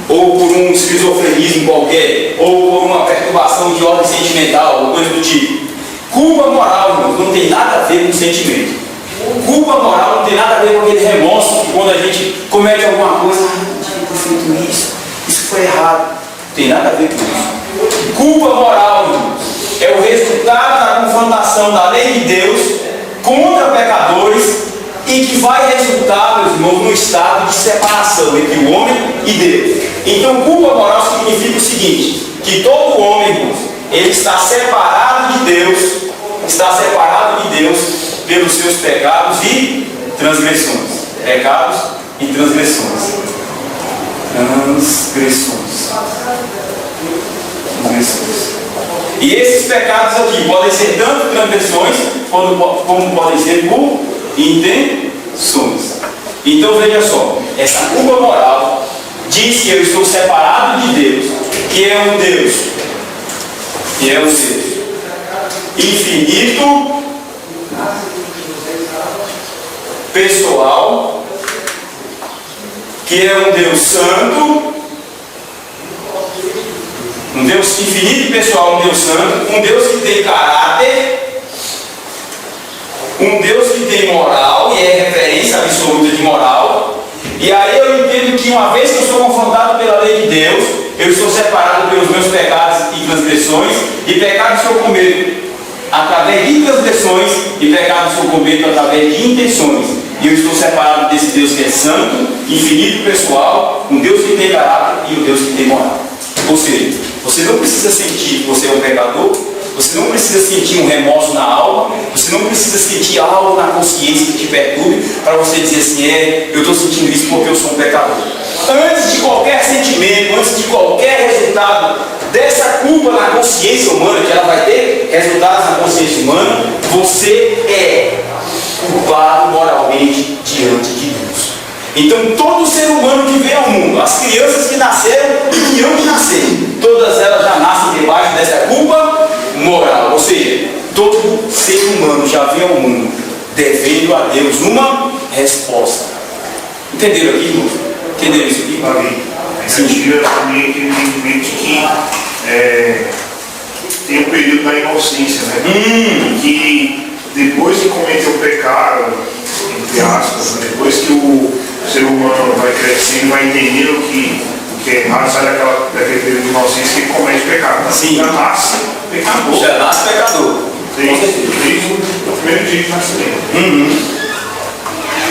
ou por um esquizofrenismo qualquer, ou por uma perturbação de ordem sentimental, ou coisa do tipo. Culpa moral, irmão, não tem nada a ver com sentimento. Culpa moral não tem nada a ver com aquele remorso que quando a gente comete alguma coisa, não tinha que ter feito isso foi errado. Não tem nada a ver com isso. Culpa moral, irmão, é o resultado da confrontação da lei de Deus contra pecadores e que vai resultar, meus irmãos, no estado de separação entre o homem e Deus. Então, culpa moral significa o seguinte: que todo homem, irmãos, ele está separado de Deus pelos seus pecados e transgressões. Pecados e transgressões. Transgressões. E esses pecados aqui podem ser tanto transgressões como podem ser por intenções. Então veja só, essa culpa moral diz que eu estou separado de Deus, que é um Deus infinito, pessoal, que é um Deus santo, um Deus infinito e pessoal, um Deus santo, um Deus que tem caráter, um Deus que tem moral, e é referência absoluta de moral. E aí eu entendo que uma vez que eu sou confrontado pela lei de Deus, eu estou separado pelos meus pecados e transgressões, e pecados que eu cometo através de transgressões, e pecados que eu cometo através de intenções. E eu estou separado desse Deus que é santo, infinito e pessoal, um Deus que tem caráter e um Deus que tem moral. Ou seja, você não precisa sentir que você é um pecador, você não precisa sentir um remorso na alma, você não precisa sentir algo na consciência que te perturbe para você dizer assim, eu estou sentindo isso porque eu sou um pecador. Antes de qualquer sentimento, antes de qualquer resultado dessa culpa na consciência humana, que ela vai ter resultados na consciência humana, você é culpado moralmente diante de Deus. Então todo ser humano que vem ao mundo, as crianças que nasceram e que hão de nascer, todas elas já nascem debaixo dessa culpa moral. Ou seja, todo ser humano já vem ao mundo devendo a Deus uma resposta. Entenderam aqui, irmãos? Entenderam isso aqui? Sim. Eu também tenho entendimento que tem um período da inocência, né? Que depois de cometer o pecado, entre aspas, depois que o ser humano vai crescendo, vai entendendo o que é errado, sai daquele período de inocência que ele comete pecado. Sim. Já nasce pecador. Já nasce pecador. Desde o primeiro dia de nascimento.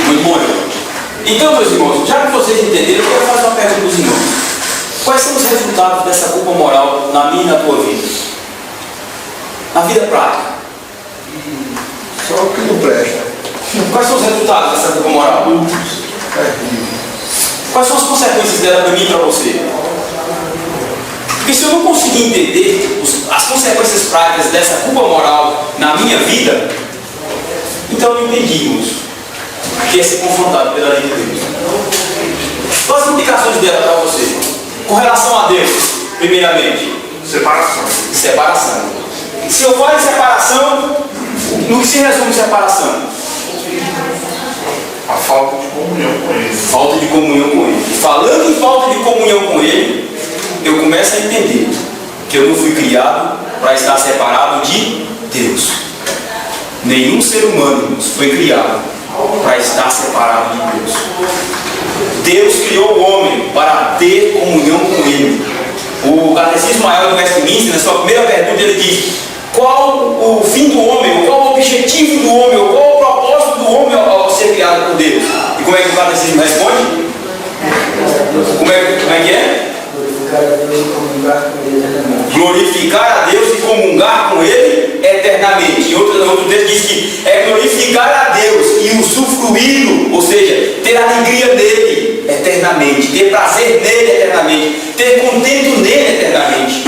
Muito bom, irmão. Então, meus irmãos, já que vocês entenderam, eu quero fazer uma pergunta para os irmãos. Quais são os resultados dessa culpa moral na minha e na tua vida? Na vida prática. Só o que não presta. Quais são os resultados dessa culpa moral? Quais são as consequências dela para mim e para você? Porque se eu não conseguir entender as consequências práticas dessa culpa moral na minha vida, então eu entendi, irmãos, que é ser confrontado pela lei de Deus. Quais as implicações dela para você? Com relação a Deus, primeiramente. Separação. Se eu falo em separação, no que se resume separação? A falta de comunhão com Ele. Falta de comunhão com Ele. Falando em falta de comunhão com Ele, eu começo a entender que eu não fui criado para estar separado de Deus. Nenhum ser humano, irmãos, foi criado para estar separado de Deus. Deus criou o homem para ter comunhão com Ele. O Catecismo Maior do Westminster, na sua primeira pergunta, ele diz: qual o fim do homem, qual o objetivo do homem, qual o propósito do homem ao ser criado por Deus? E como é que o Catecismo responde? Como é que é? Glorificar a Deus e comungar com Ele eternamente. Em outro texto diz que é glorificar a Deus e usufruí-lo, ou seja, ter alegria nele eternamente, ter prazer nele eternamente, ter contento nele eternamente.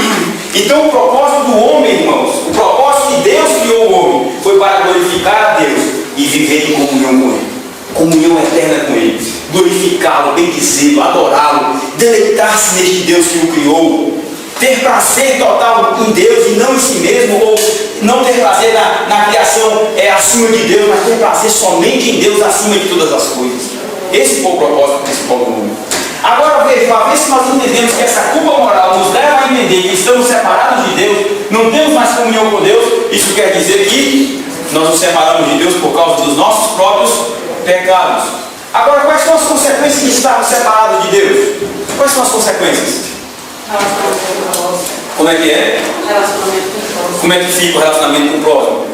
Então o propósito do homem, irmãos, o propósito que Deus criou o homem foi para glorificar a Deus e viver em comunhão com Ele, comunhão eterna com Ele, glorificá-lo, bendizê-lo, adorá-lo, deleitar-se neste Deus que o criou, ter prazer total em Deus e não em si mesmo, ou não ter prazer na criação acima de Deus, mas ter prazer somente em Deus acima de todas as coisas. Esse foi o propósito principal do homem. Agora veja, uma vez que nós entendemos que essa culpa moral nos leva a entender que estamos separados de Deus, não temos mais comunhão com Deus, isso quer dizer que nós nos separamos de Deus por causa dos nossos próprios pecados. Agora, quais são as consequências de estarmos separados de Deus? Quais são as consequências? Como é que é? Como é que fica o relacionamento com o próximo?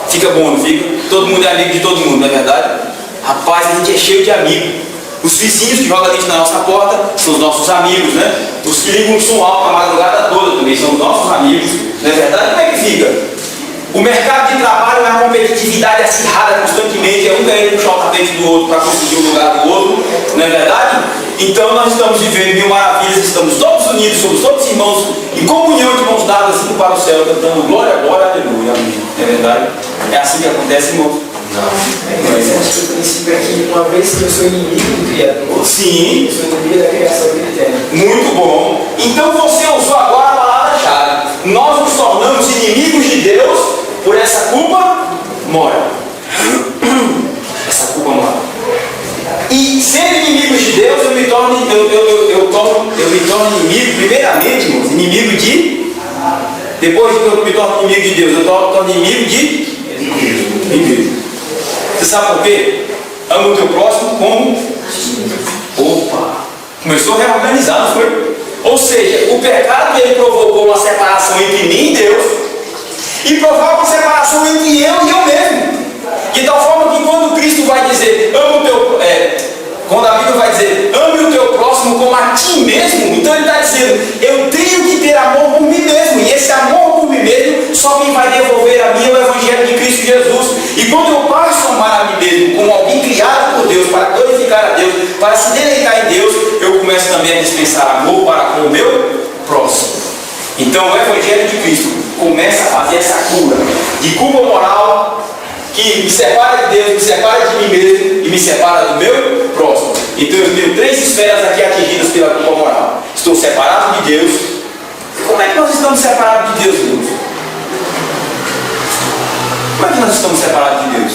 Fica bom, não fica? Todo mundo é amigo de todo mundo, não é verdade? Rapaz, a gente é cheio de amigos. Os vizinhos que jogam lixo na nossa porta são os nossos amigos, né? Os que ligam o som alto a madrugada toda também são os nossos amigos, não é verdade? Como é que fica? O mercado de trabalho é uma competitividade acirrada constantemente, é um querendo puxar do outro para conseguir o lugar do outro, não é verdade? Então nós estamos vivendo mil maravilhas, estamos todos unidos, somos todos irmãos, em comunhão de mãos dadas assim para o céu, cantando glória, glória, aleluia, amém. Não é verdade? É assim que acontece, irmãos? Mas acho que o princípio é que uma vez que eu sou inimigo do Criador, Sim. eu sou inimigo da criação que ele tem. Muito bom. Então você usou agora a palavra-chave. Nós nos tornamos inimigos de Deus por essa culpa moral. Essa culpa moral. E sendo inimigos de Deus, eu me torno inimigo, primeiramente, irmãos, inimigo de. Depois que eu me torno inimigo de Deus, eu torno inimigo de mim mesmo. Você sabe por quê? Ama o teu próximo como. Opa! Começou a reorganizar, não foi? Ou seja, o pecado ele provocou uma separação entre mim e Deus e provoca uma separação entre eu e eu mesmo. De tal forma que quando Cristo vai dizer, quando a Bíblia vai dizer, ame o teu próximo como a ti mesmo, então ele está dizendo, eu tenho que ter amor por mim mesmo, e esse amor por mim mesmo, só quem vai devolver a mim é o Evangelho de Cristo Jesus. E quando eu passo a amar a mim mesmo como alguém criado por Deus, para glorificar a Deus, para se deleitar em Deus, eu começo também a dispensar amor para com o meu próximo. Então o Evangelho de Cristo começa a fazer essa cura de culpa moral, que me separa de Deus, me separa de mim mesmo e me separa do meu próximo. Então eu tenho 3 esferas aqui atingidas pela culpa moral. Estou separado de Deus. Como é que nós estamos separados de Deus, irmãos? Como é que nós estamos separados de Deus?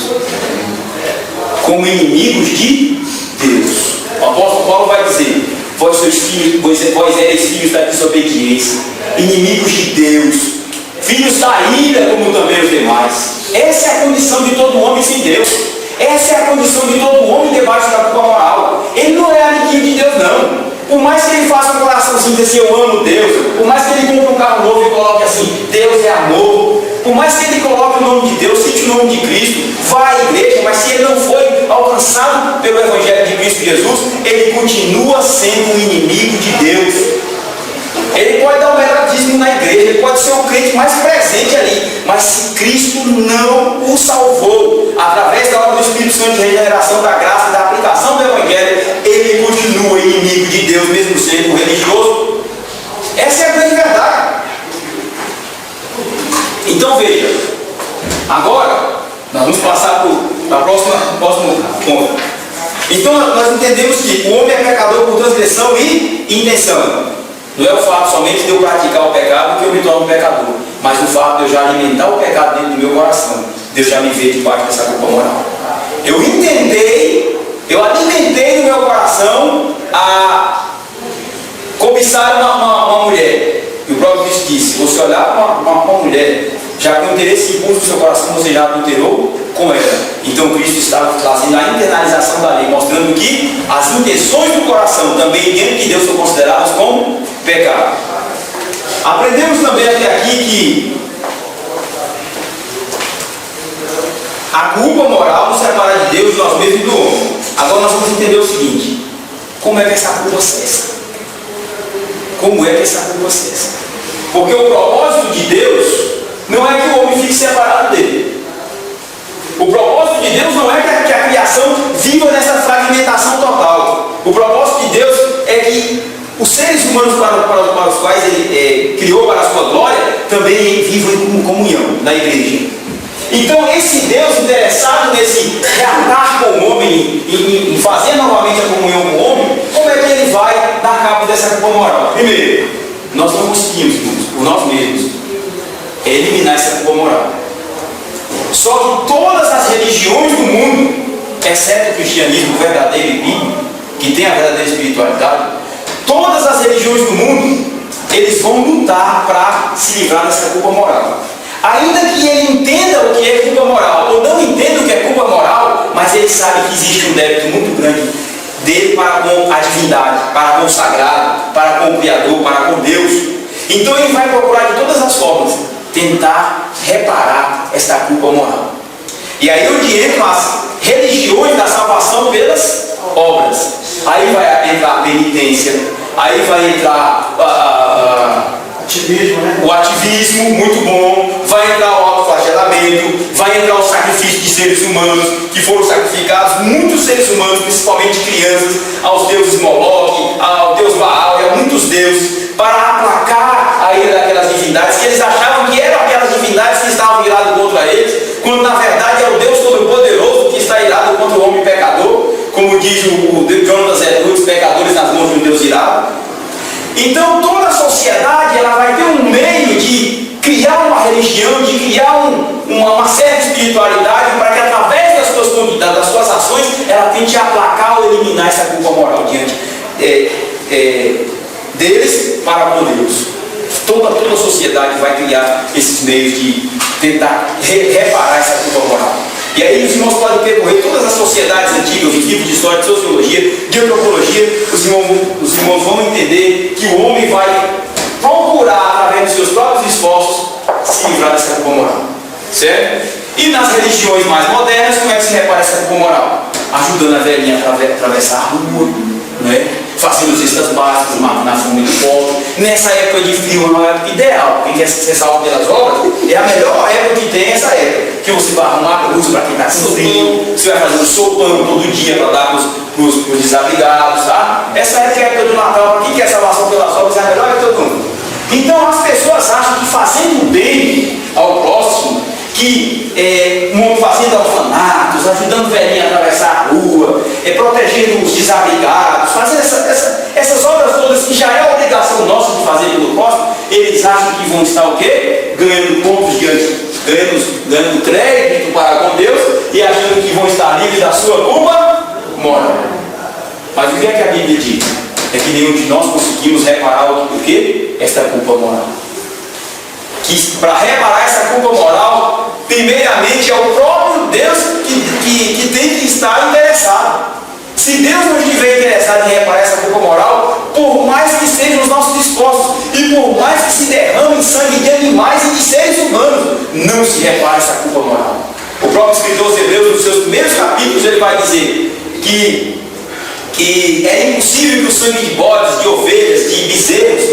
Como inimigos de Deus. O apóstolo Paulo vai dizer, vós eres filhos da desobediência, inimigos de Deus, filhos da ira, como também os demais. Essa é a condição de todo homem sem Deus. Essa é a condição de todo homem debaixo da culpa moral. Ele não é amiguinho de Deus, não. Por mais que ele faça um coraçãozinho desse eu amo Deus, por mais que ele compre um carro novo e coloque assim, Deus é amor, por mais que ele coloque o nome de Deus, cite o nome de Cristo, vá à igreja, mas se ele não foi alcançado pelo Evangelho de Cristo Jesus, ele continua sendo um inimigo de Deus. Ele pode dar um metodismo na igreja, ele pode ser o crente mais presente ali, mas se Cristo não o salvou, através da obra do Espírito Santo de regeneração, da graça, da aplicação do Evangelho, ele continua inimigo de Deus, mesmo sendo religioso. Essa é a grande verdade. Então veja, agora nós vamos passar para o próximo ponto. Então nós entendemos que o homem é pecador por transgressão e intenção. Não é o fato somente de eu praticar o pecado que eu me torno pecador, mas o fato de eu já alimentar o pecado dentro do meu coração, Deus já me vê debaixo dessa culpa moral. Eu alimentei no meu coração a cobiçar uma mulher. E o próprio Cristo disse, se você olhar para uma mulher, já com interesse impulso no seu coração, você já adulterou com ela. Então Cristo estava fazendo a internalização da lei, mostrando que as intenções do coração também diante de Deus são consideradas como pecado. Aprendemos também até aqui que a culpa moral nos separa de Deus, de nós mesmos e do homem. Agora nós vamos entender o seguinte: como é que essa culpa cessa? Como é que essa culpa cessa? Porque o propósito de Deus não é que o homem fique separado dele. O propósito de Deus não é que a criação viva nessa fragmentação total. O propósito de Deus é que os seres humanos para os quais Ele criou para a sua glória também vivam em comunhão na igreja. Então esse Deus interessado nesse reatar com o homem, em fazer novamente a comunhão com o homem, como é que Ele vai dar cabo dessa culpa moral? Primeiro, nós não conseguimos, por nós mesmos, eliminar essa culpa moral. Só que todas as religiões do mundo, exceto o cristianismo verdadeiro e bíblico, que tem a verdadeira espiritualidade, todas as religiões do mundo, eles vão lutar para se livrar dessa culpa moral. Ainda que ele entenda o que é culpa moral, ou não entenda o que é culpa moral, mas ele sabe que existe um débito muito grande dele para com a divindade, para com o sagrado, para com o Criador, para com Deus. Então ele vai procurar de todas as formas tentar reparar esta culpa moral. E aí onde entram as religiões da salvação pelas obras. Aí vai entrar a penitência, aí vai entrar Ativismo, né? O ativismo, muito bom, vai entrar o autoflagelamento, vai entrar o sacrifício de seres humanos, que foram sacrificados, muitos seres humanos, principalmente crianças, aos deuses Moloque, ao deus Baal e a muitos deuses, para aplacar a ira daquelas divindades, que eles achavam que eram aquelas divindades que estavam iradas contra eles, quando na verdade é o Deus Todo-Poderoso que está irado contra o homem pecador, como diz o Jonas Edwards, pecadores nas mãos de um Deus irado. Então toda a sociedade ela vai ter um meio de criar uma religião, de criar uma certa espiritualidade para que através das suas ações ela tente aplacar ou eliminar essa culpa moral diante deles para com Deus. Toda a sociedade vai criar esses meios de tentar reparar essa culpa moral. E aí os irmãos podem percorrer todas as sociedades antigas, os livros de história, de sociologia, de antropologia, os irmãos vão entender que o homem vai procurar, através dos seus próprios esforços, se livrar dessa culpa moral. Certo? E nas religiões mais modernas, como é que se repara essa culpa moral? Ajudando a velhinha a atravessar a rua, né? Fazendo cestas básicas, na fome do povo. Nessa época de frio é uma época ideal. Quem quer ser salvo pelas obras, é a melhor época que tem essa época. Que você vai arrumar luz para quem está com frio, você vai fazer um sopão todo dia para dar para os desabrigados, tá? Essa época é a época do Natal. Para quem quer salvação pelas obras, é a melhor época de todo mundo. Então as pessoas acham que fazendo bem ao próximo, que fazendo orfanatos, ajudando o velhinho a atravessar a rua, protegendo os desabrigados, fazendo essas obras todas que já é obrigação nossa de fazer pelo próximo, eles acham que vão estar o quê? Ganhando pontos ganhando crédito para com Deus e achando que vão estar livres da sua culpa moral. Mas o que é que a Bíblia diz? É que nenhum de nós conseguimos reparar o quê? Esta culpa moral. Que para reparar essa culpa moral, primeiramente é o próprio Deus que tem que estar interessado. Se Deus não estiver interessado em reparar essa culpa moral, por mais que sejam os nossos esforços e por mais que se derramem sangue de animais e de seres humanos, não se repara essa culpa moral. O próprio escritor aos Hebreus, nos seus primeiros capítulos, ele vai dizer que é impossível que o sangue de bodes, de ovelhas, de bezerros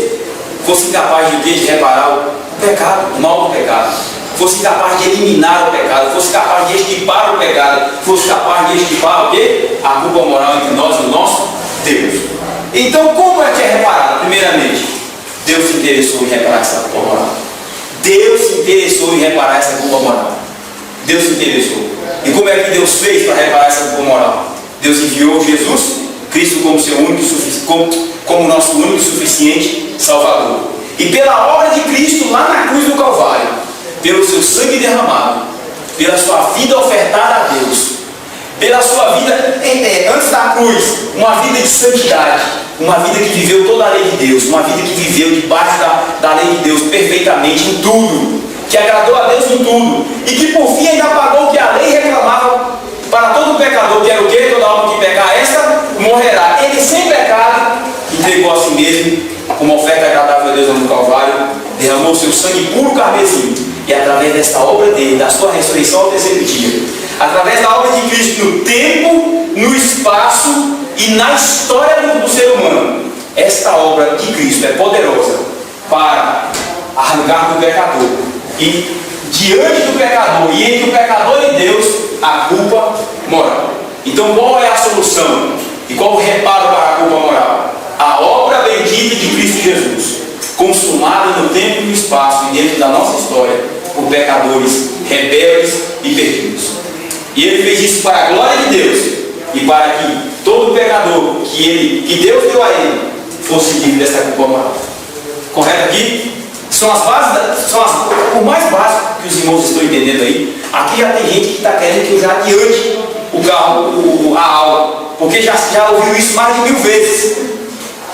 fosse capaz de reparar o pecado, o mal do pecado, fosse capaz de eliminar o pecado, fosse capaz de extirpar o pecado, fosse capaz de extirpar o quê? A culpa moral entre nós e o nosso Deus. Então, como é que é reparado? Primeiramente, Deus se interessou em reparar essa culpa moral. Deus se interessou em reparar essa culpa moral. Deus se interessou. E como é que Deus fez para reparar essa culpa moral? Deus enviou Jesus Cristo como seu como nosso único e suficiente Salvador. E pela obra de Cristo lá na cruz do Calvário, pelo seu sangue derramado, pela sua vida ofertada a Deus, pela sua vida antes da cruz, uma vida de santidade, uma vida que viveu toda a lei de Deus, uma vida que viveu debaixo da lei de Deus perfeitamente em tudo, que agradou a Deus em tudo, e que por fim ainda pagou o que a lei reclamava para todo pecador, que era o quê? Toda alma que pecar, esta morrerá. Ele sem pecado entregou a si mesmo como oferta agradável a Deus no Calvário, derramou seu sangue puro carmesim, e através desta obra dele, da sua ressurreição ao terceiro dia, através da obra de Cristo no tempo, no espaço e na história do ser humano, esta obra de Cristo é poderosa para arrancar do pecador e diante do pecador e entre o pecador e Deus a culpa moral. Então qual é a solução? E qual o reparo para a culpa moral? A obra bendita de Cristo Jesus, consumada no tempo e no espaço e dentro da nossa história por pecadores rebeldes e perdidos. E ele fez isso para a glória de Deus e para que todo pecador que Deus deu a ele fosse livre dessa culpa moral. Correto aqui? São as bases, o mais básico que os irmãos estão entendendo aí. Aqui já tem gente que está querendo que eu já adiante a aula, porque já ouviu isso mais de 1000 vezes.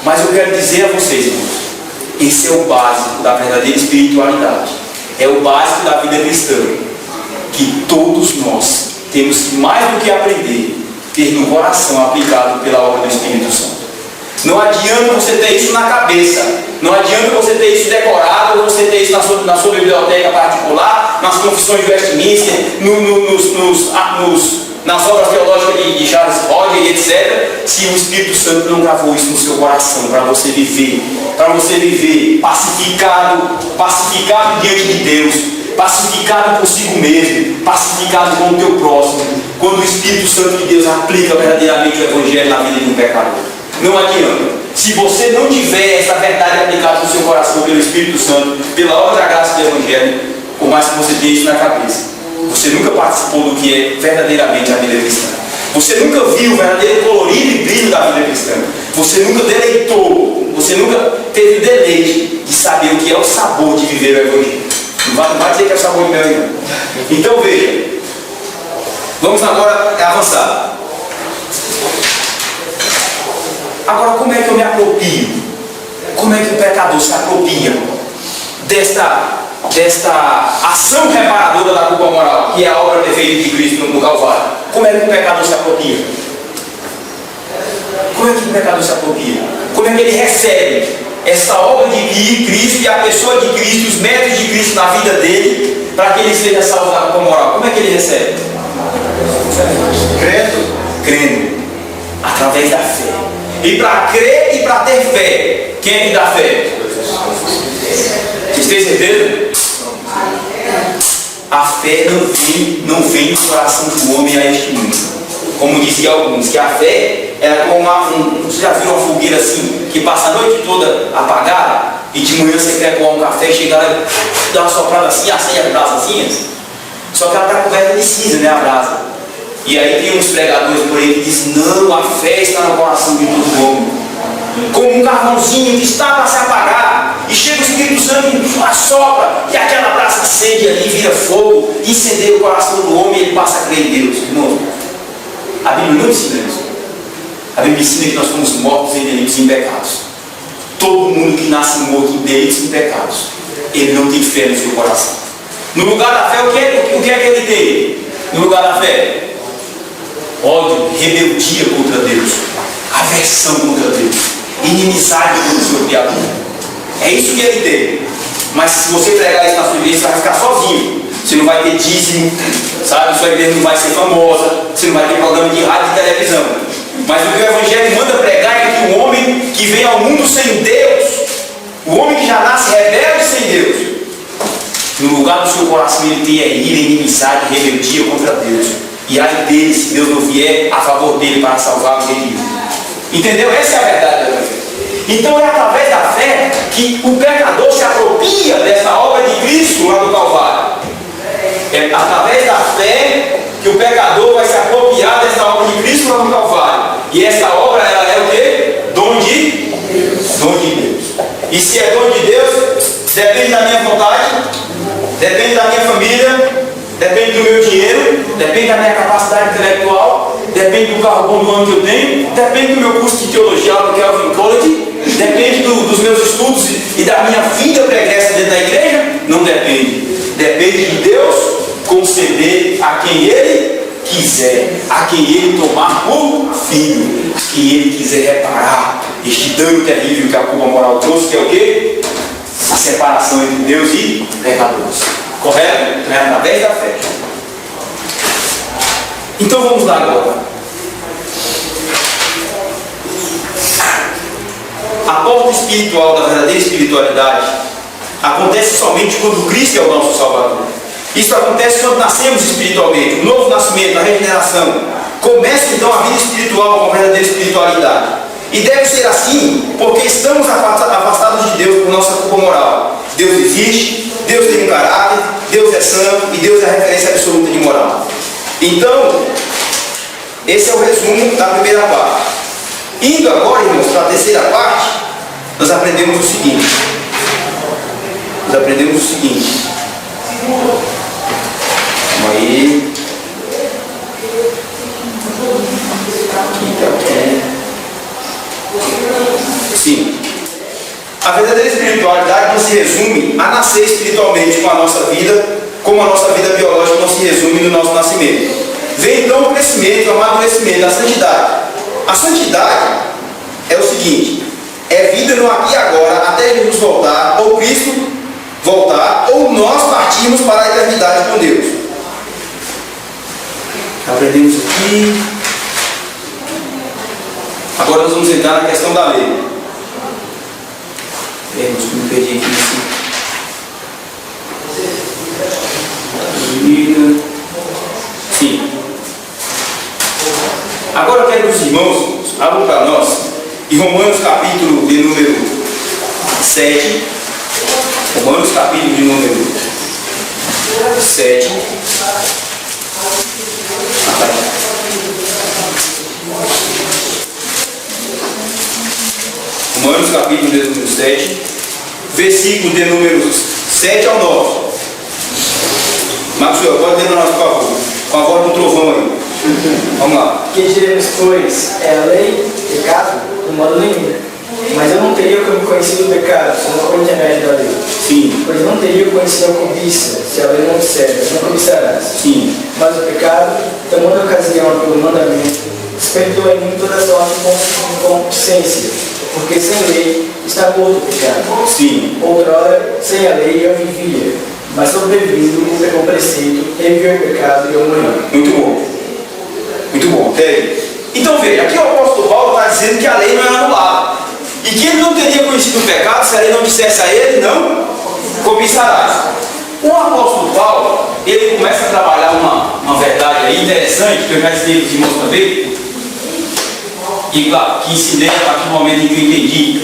Mas eu quero dizer a vocês, irmãos, esse é o básico da verdadeira espiritualidade, é o básico da vida cristã, que todos nós temos que, mais do que aprender, ter no coração aplicado pela obra do Espírito Santo. Não adianta você ter isso na cabeça, não adianta você ter isso decorado, ou você ter isso na sua biblioteca particular, nas confissões de Westminster, nas obras teológicas de Charles Hodge e e etc., se o Espírito Santo não gravou isso no seu coração, para você viver pacificado diante de Deus, pacificado consigo mesmo, pacificado com o teu próximo, quando o Espírito Santo de Deus aplica verdadeiramente o Evangelho na vida de um pecador. Não adianta. Se você não tiver essa verdade aplicada no seu coração pelo Espírito Santo, pela obra da graça do Evangelho, por mais que você tenha isso na cabeça, você nunca participou do que é verdadeiramente a vida cristã. Você nunca viu o verdadeiro colorido e brilho da vida cristã. Você nunca deleitou, você nunca teve o deleite de saber o que é o sabor de viver o Evangelho. Não vai dizer que é o sabor de mel, não. Então veja, vamos agora avançar. Agora, como é que eu me aproprio? Como é que o pecador se apropria desta ação reparadora da culpa moral, que é a obra perfeita de Cristo no Calvário? Como é que o pecador se apropria? Como é que o pecador se apropria? Como é que ele recebe essa obra de Cristo e a pessoa de Cristo, os méritos de Cristo na vida dele, para que ele seja salvo da culpa moral? Como é que ele recebe? Crendo. Através da fé. E para crer e para ter fé, quem é que dá fé? Vocês têm certeza? A fé não vem do coração do homem a este mundo. Como diziam alguns, que a fé era como você já viu uma fogueira assim, que passa a noite toda apagada, e de manhã você quer tomar um café, chega lá e dá uma soprada assim, acende as brasazinhas. Só que ela está coberta de cinza, né, a brasa. E aí tem uns pregadores por aí que dizem, não, a fé está no coração de todo homem. Como um carvãozinho que está para se apagar, e chega o Espírito Santo e assopra, e aquela brasa acende ali, vira fogo, incendeia o coração do homem e ele passa a crer em Deus. Irmão, a Bíblia não ensina isso. A Bíblia ensina que nós fomos mortos em delitos e em pecados. Todo mundo que nasce morto em delitos e em pecados, ele não tem fé no seu coração. No lugar da fé, o que é que ele tem? No lugar da fé, ódio, rebeldia contra Deus, aversão contra Deus, inimizade contra o seu Criador. É isso que ele tem. Mas se você pregar isso na sua igreja, você vai ficar sozinho. Você não vai ter dízimo, sabe? Sua igreja não vai ser famosa, você não vai ter programa de rádio e televisão. Mas o que o Evangelho manda pregar é que o homem que vem ao mundo sem Deus, o homem que já nasce rebelde sem Deus, no lugar do seu coração ele tem ira, inimizade, rebeldia contra Deus. E ai dele se Deus não vier a favor dele para salvar o redimido. Entendeu? Essa é a verdade do Evangelho. Então é através da fé que o pecador se apropria dessa obra de Cristo lá do Calvário. É através da fé que o pecador vai se apropriar dessa obra de Cristo lá no Calvário. E essa obra, ela é o quê? Dom de Deus. E se é dom de Deus, depende da minha vontade, depende da minha família, depende do meu dinheiro, depende da minha capacidade intelectual, depende do carro bom do ano que eu tenho, depende do meu curso de teologia no Calvin College, depende dos meus estudos e da minha vida pregressa dentro da igreja. Não depende. Depende de Deus conceder a quem Ele quiser, a quem Ele tomar por filho, a quem Ele quiser reparar este dano terrível que a culpa moral trouxe, que é o quê? A separação entre Deus e pecadores. Correto? Então é através da fé. Então vamos lá agora. A porta espiritual da verdadeira espiritualidade acontece somente quando Cristo é o nosso Salvador. Isso acontece quando nascemos espiritualmente, o novo nascimento, a regeneração. Começa então a vida espiritual com a verdadeira espiritualidade. E deve ser assim porque estamos afastados de Deus por nossa culpa moral. Deus existe, Deus tem um caráter, Deus é santo e Deus é a referência absoluta de moral. Então, esse é o resumo da primeira parte. Indo agora, irmãos, para a terceira parte, nós aprendemos o seguinte. Vamos aí. Sim. A verdadeira espiritualidade não se resume a nascer espiritualmente com a nossa vida, como a nossa vida biológica não se resume no nosso nascimento. Vem então o crescimento, o amadurecimento, a santidade. A santidade é o seguinte: é vida no aqui e agora, até Jesus voltar, ou Cristo voltar, ou nós partirmos para a eternidade com Deus. Aprendemos aqui. vamos entrar na questão da lei. Me perdi aqui nesse. Sim. Agora eu quero que os irmãos abram para nós em Romanos capítulo de número 7. Romanos capítulo de número 7. Romanos capítulo de número 7, versículo de números 7 ao 9. Marcos, pode ler para nós, por favor, com a voz do trovão aí. Vamos lá. Que diremos, pois, é a lei pecado? De modo nenhum. Mas eu não teria como conhecido o pecado, senão por intermédio da lei. Sim. Pois não teria conhecido a cobiça, se a lei não disser, não cobiçarás. Sim. Mas o pecado, tomando ocasião pelo mandamento, despertou em mim toda sorte de concupiscência, porque sem lei está morto o pecado. Sim. Outrora, sem a lei eu vivia, mas sobrevindo o preceito, enviou o pecado e eu morri. Muito bom. Muito bom. Então veja, aqui o apóstolo Paulo está dizendo que a lei não é anulada. E que ele não teria conhecido o pecado se a lei não dissesse a ele, não cobiçarás. O apóstolo Paulo, ele começa a trabalhar uma verdade aí interessante, que eu já ensinei para os irmãos também. E claro, que ensinei a partir do momento em que eu entendi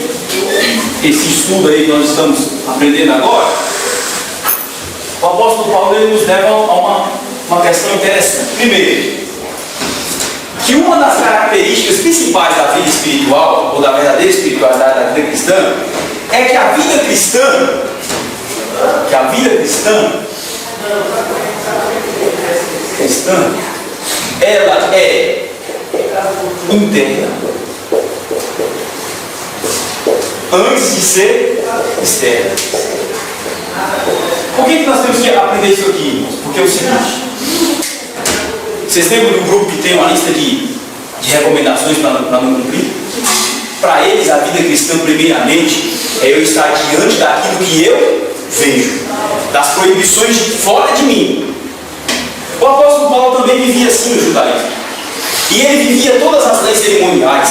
esse estudo aí que nós estamos aprendendo agora. O apóstolo Paulo ele nos leva a uma questão interessante. Primeiro, que uma das características principais da vida espiritual, ou da verdadeira espiritualidade da vida cristã, é que a vida cristã, ela é interna, antes de ser externa. Por que nós temos que aprender isso aqui, irmãos? Porque é o seguinte: vocês lembram do grupo que tem uma lista de recomendações para não cumprir? Para eles, a vida cristã, primeiramente, é eu estar diante daquilo que eu vejo, das proibições de fora de mim. O apóstolo Paulo também vivia assim no judaísmo. E ele vivia todas as leis cerimoniais.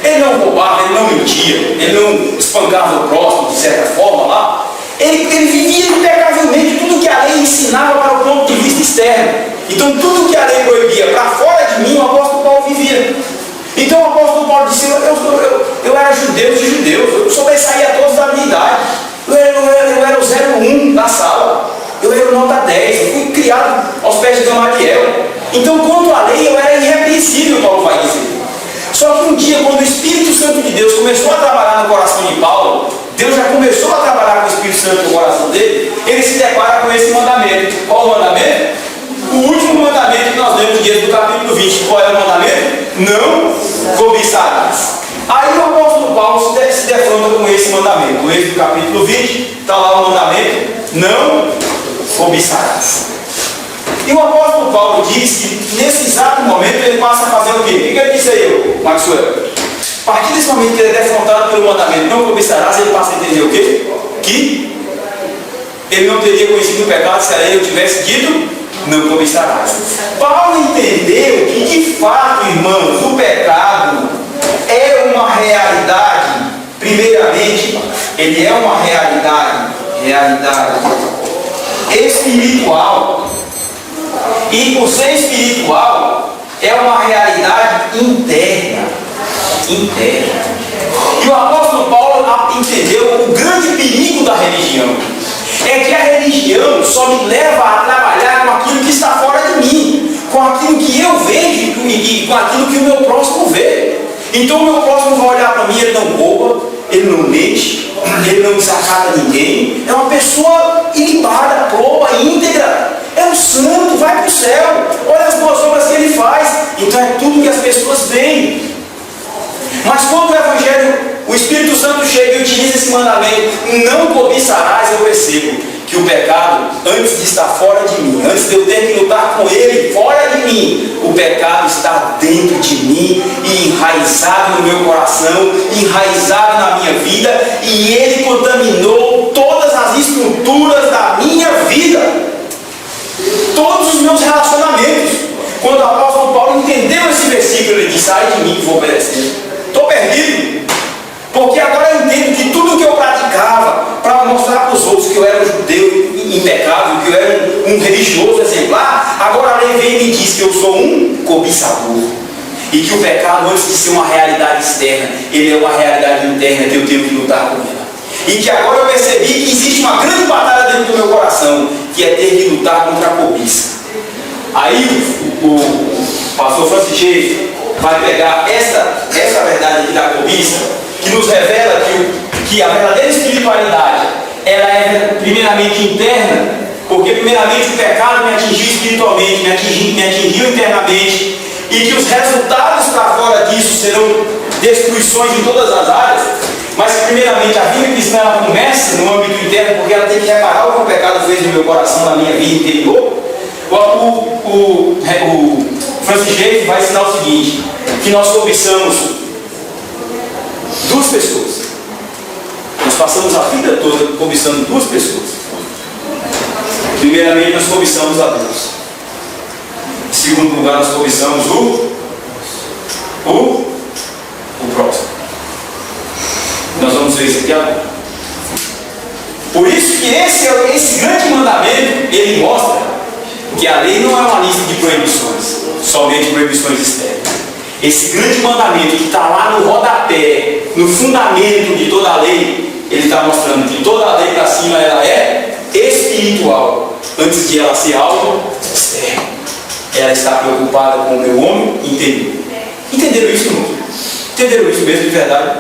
Ele não roubava, ele não mentia, ele não espancava o próximo de certa forma lá. Ele vivia impecavelmente tudo que a lei ensinava para o ponto de vista externo. Então tudo que a lei proibia para fora de mim, o apóstolo Paulo vivia. Então o apóstolo Paulo disse: eu era judeu de judeus, eu sobressaía a todos da minha idade. Eu era o 01 da sala, eu era o nota 10, eu fui criado aos pés de Gamaliel. Então quanto à lei eu era irrepreensível, Paulo vai dizer. Só que um dia, quando o Espírito Santo de Deus começou a trabalhar no coração de Paulo, Deus já começou a trabalhar com o Espírito Santo no coração dele, ele se depara com esse mandamento. Qual o mandamento? O último mandamento que nós lemos diante do capítulo 20. Qual é o mandamento? Não cobiçarás. Aí o apóstolo Paulo se defronta com esse mandamento. No êxodo do capítulo 20, está lá o mandamento: não cobiçarás. E o apóstolo Paulo diz que nesse exato momento ele passa a fazer o quê? O que ele disse aí, Maxwell? A partir desse momento que ele é defrontado pelo mandamento não cobiçarás, ele passa a entender o quê? Que ele não teria conhecido o pecado se a lei tivesse dito não cobiçarás. Paulo entendeu que de fato, irmãos, o pecado é uma realidade. Primeiramente, ele é uma realidade espiritual. E por ser espiritual, é uma realidade interna. E o apóstolo Paulo entendeu o grande perigo da religião. É que a religião só me leva a trabalhar com aquilo que está fora de mim, com aquilo que eu vejo e com aquilo que o meu próximo vê. Então o meu próximo vai olhar para mim, ele não rouba, ele não mente, ele não desacata ninguém. É uma pessoa ilibada, proba, íntegra. É um santo, vai para o céu. Olha as boas obras que ele faz. Então é tudo que as pessoas veem. Mas quando o Evangelho, o Espírito Santo chega e utiliza esse mandamento, não cobiçarás, eu percebo que o pecado, antes de estar fora de mim, antes de eu ter que lutar com ele fora de mim, o pecado está dentro de mim e enraizado no meu coração, enraizado na minha vida, e ele contaminou todas as estruturas da minha vida, todos os meus relacionamentos. Quando o apóstolo Paulo entendeu esse versículo, ele disse: sai de mim que vou obedecer. Estou perdendo. terrível, porque agora eu entendo que tudo que eu praticava para mostrar para os outros que eu era um judeu impecável, que eu era um religioso exemplar, agora a lei vem e me diz que eu sou um cobiçador. E que o pecado, antes de ser uma realidade externa, ele é uma realidade interna que eu tenho que lutar com ela. E que agora eu percebi que existe uma grande batalha dentro do meu coração, que é ter que lutar contra a cobiça. Aí o pastor Francis Schaeffer vai pegar essa verdade aqui da cobiça, que nos revela que a verdadeira espiritualidade, ela é primeiramente interna, porque primeiramente o pecado me atingiu espiritualmente, me atingiu internamente, e que os resultados para fora disso serão destruições em todas as áreas, mas que primeiramente a vida cristã ela começa no âmbito interno, porque ela tem que reparar o que o pecado fez no meu coração, na minha vida interior. O Francis Schaeffer vai ensinar o seguinte, que nós cobiçamos duas pessoas. Nós passamos a vida toda cobiçando duas pessoas. Primeiramente nós cobiçamos a Deus. Em segundo lugar, nós cobiçamos o próximo. Nós vamos ver isso aqui agora. Por isso que esse grande mandamento, ele mostra que a lei não é uma lista de proibições, somente proibições externas. Esse grande mandamento que está lá no rodapé, no fundamento de toda a lei, ele está mostrando que toda a lei para cima ela é espiritual, antes de ela ser algo externo. Ela está preocupada com o meu homem interior. Entenderam isso, irmão? Entenderam isso mesmo de verdade?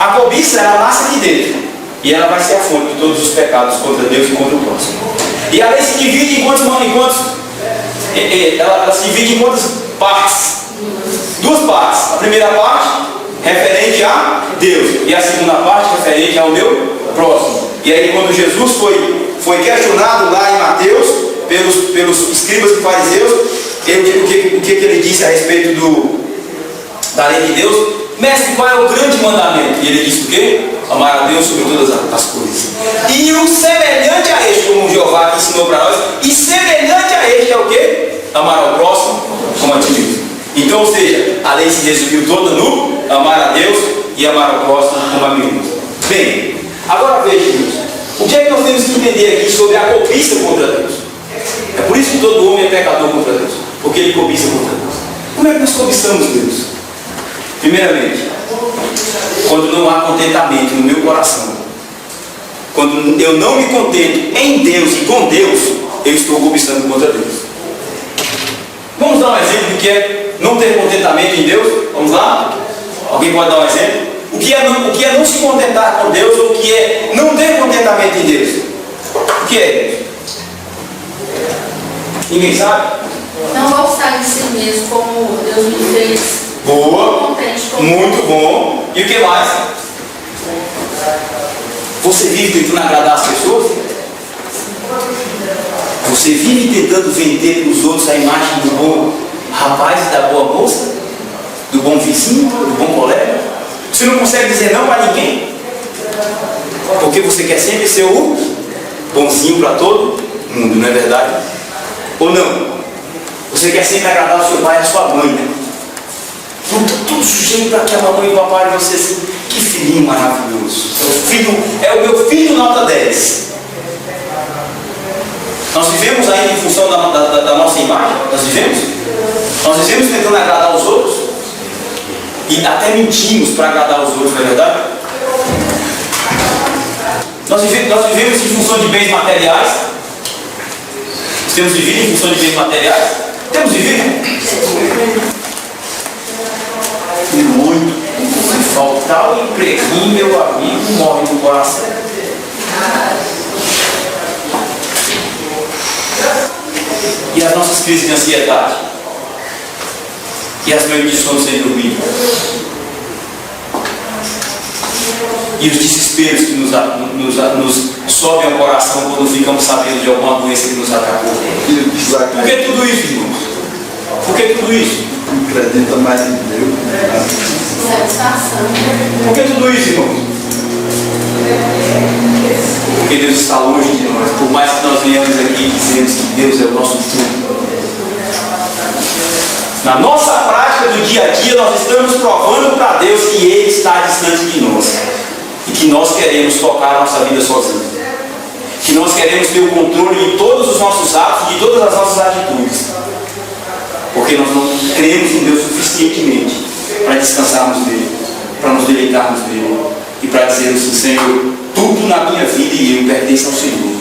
A cobiça, ela nasce aqui dentro. E ela vai ser a fonte de todos os pecados contra Deus e contra o próximo. E a lei se divide em quantos? Ela se divide em quantas partes? Duas partes. A primeira parte, referente a Deus. E a segunda parte, referente ao meu próximo. E aí, quando Jesus foi questionado lá em Mateus, pelos escribas e fariseus, o que ele disse a respeito da lei de Deus? Mestre, qual é o grande mandamento? E ele disse o quê? Amar a Deus sobre todas as coisas. E o semelhante a este, como Jeová que ensinou para nós, e semelhante a este é o quê? Amar ao próximo como a ti mesmo. Então, ou seja, a lei se resumiu toda no amar a Deus e amar ao próximo como a mim mesmo. Bem, agora veja, irmãos, o que é que nós temos que entender aqui sobre a cobiça contra Deus? É por isso que todo homem é pecador contra Deus, porque ele cobiça contra Deus. Como é que nós cobiçamos Deus? Primeiramente, quando não há contentamento no meu coração, quando eu não me contento em Deus e com Deus, eu estou cobiçando contra Deus. Vamos dar um exemplo do que é não ter contentamento em Deus? Vamos lá? Alguém pode dar um exemplo? O que é não se contentar com Deus ou o que é não ter contentamento em Deus? O que é? Ninguém sabe? Não gostar de si mesmo como Deus me fez. Boa, muito bom. E o que mais? Você vive tentando agradar as pessoas? Você vive tentando vender para os outros a imagem do bom rapaz e da boa moça? Do bom vizinho, do bom colega? Você não consegue dizer não para ninguém? Porque você quer sempre ser o bonzinho para todo mundo, não é verdade? Ou não? Você quer sempre agradar o seu pai e a sua mãe, né? Tudo sujeito para que a mamãe e o papai de você assim, que filhinho maravilhoso. É o meu filho nota 10. Nós vivemos ainda em função da nossa imagem? Nós vivemos tentando agradar os outros? E até mentimos para agradar os outros, não é verdade? Nós vivemos em função de bens materiais? Temos vivido em função de bens materiais? Temos vivido? E muito. Se faltar o empreguinho, meu amigo, morre no coração. E as nossas crises de ansiedade? E as noites de sono sem dormir? E os desesperos que nos sobem ao coração quando ficamos sabendo de alguma doença que nos atacou? Por que tudo isso, irmãos? Por que tudo isso? Acredita mais em Deus. Satisfação. Por que tudo isso, irmãos? Porque Deus está longe de nós. Por mais que nós venhamos aqui e dizemos que Deus é o nosso tudo, Na nossa prática do dia a dia, nós estamos provando para Deus que Ele está distante de nós. E que nós queremos tocar a nossa vida sozinhos. Que nós queremos ter o controle de todos os nossos atos, de todas as nossas atitudes. Porque nós não cremos em Deus suficientemente para descansarmos dele, para nos deleitarmos dele e para dizermos assim: Senhor, tudo na minha vida e eu pertence ao Senhor.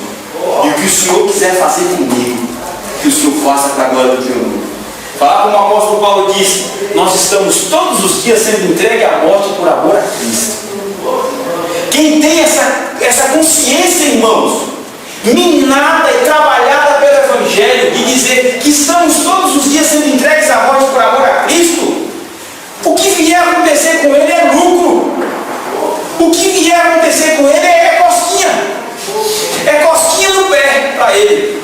E o que o Senhor quiser fazer comigo, que o Senhor faça para a glória do teu nome. Falar como o apóstolo Paulo disse: nós estamos todos os dias sendo entregues à morte por amor a Cristo. Quem tem essa consciência, irmãos, minada e trabalhada pelo Evangelho, de dizer que estamos todos os dias sendo entregues à morte por amor a Cristo, o que vier a acontecer com ele é lucro. O que vier a acontecer com ele é cosquinha. É cosquinha no pé para ele.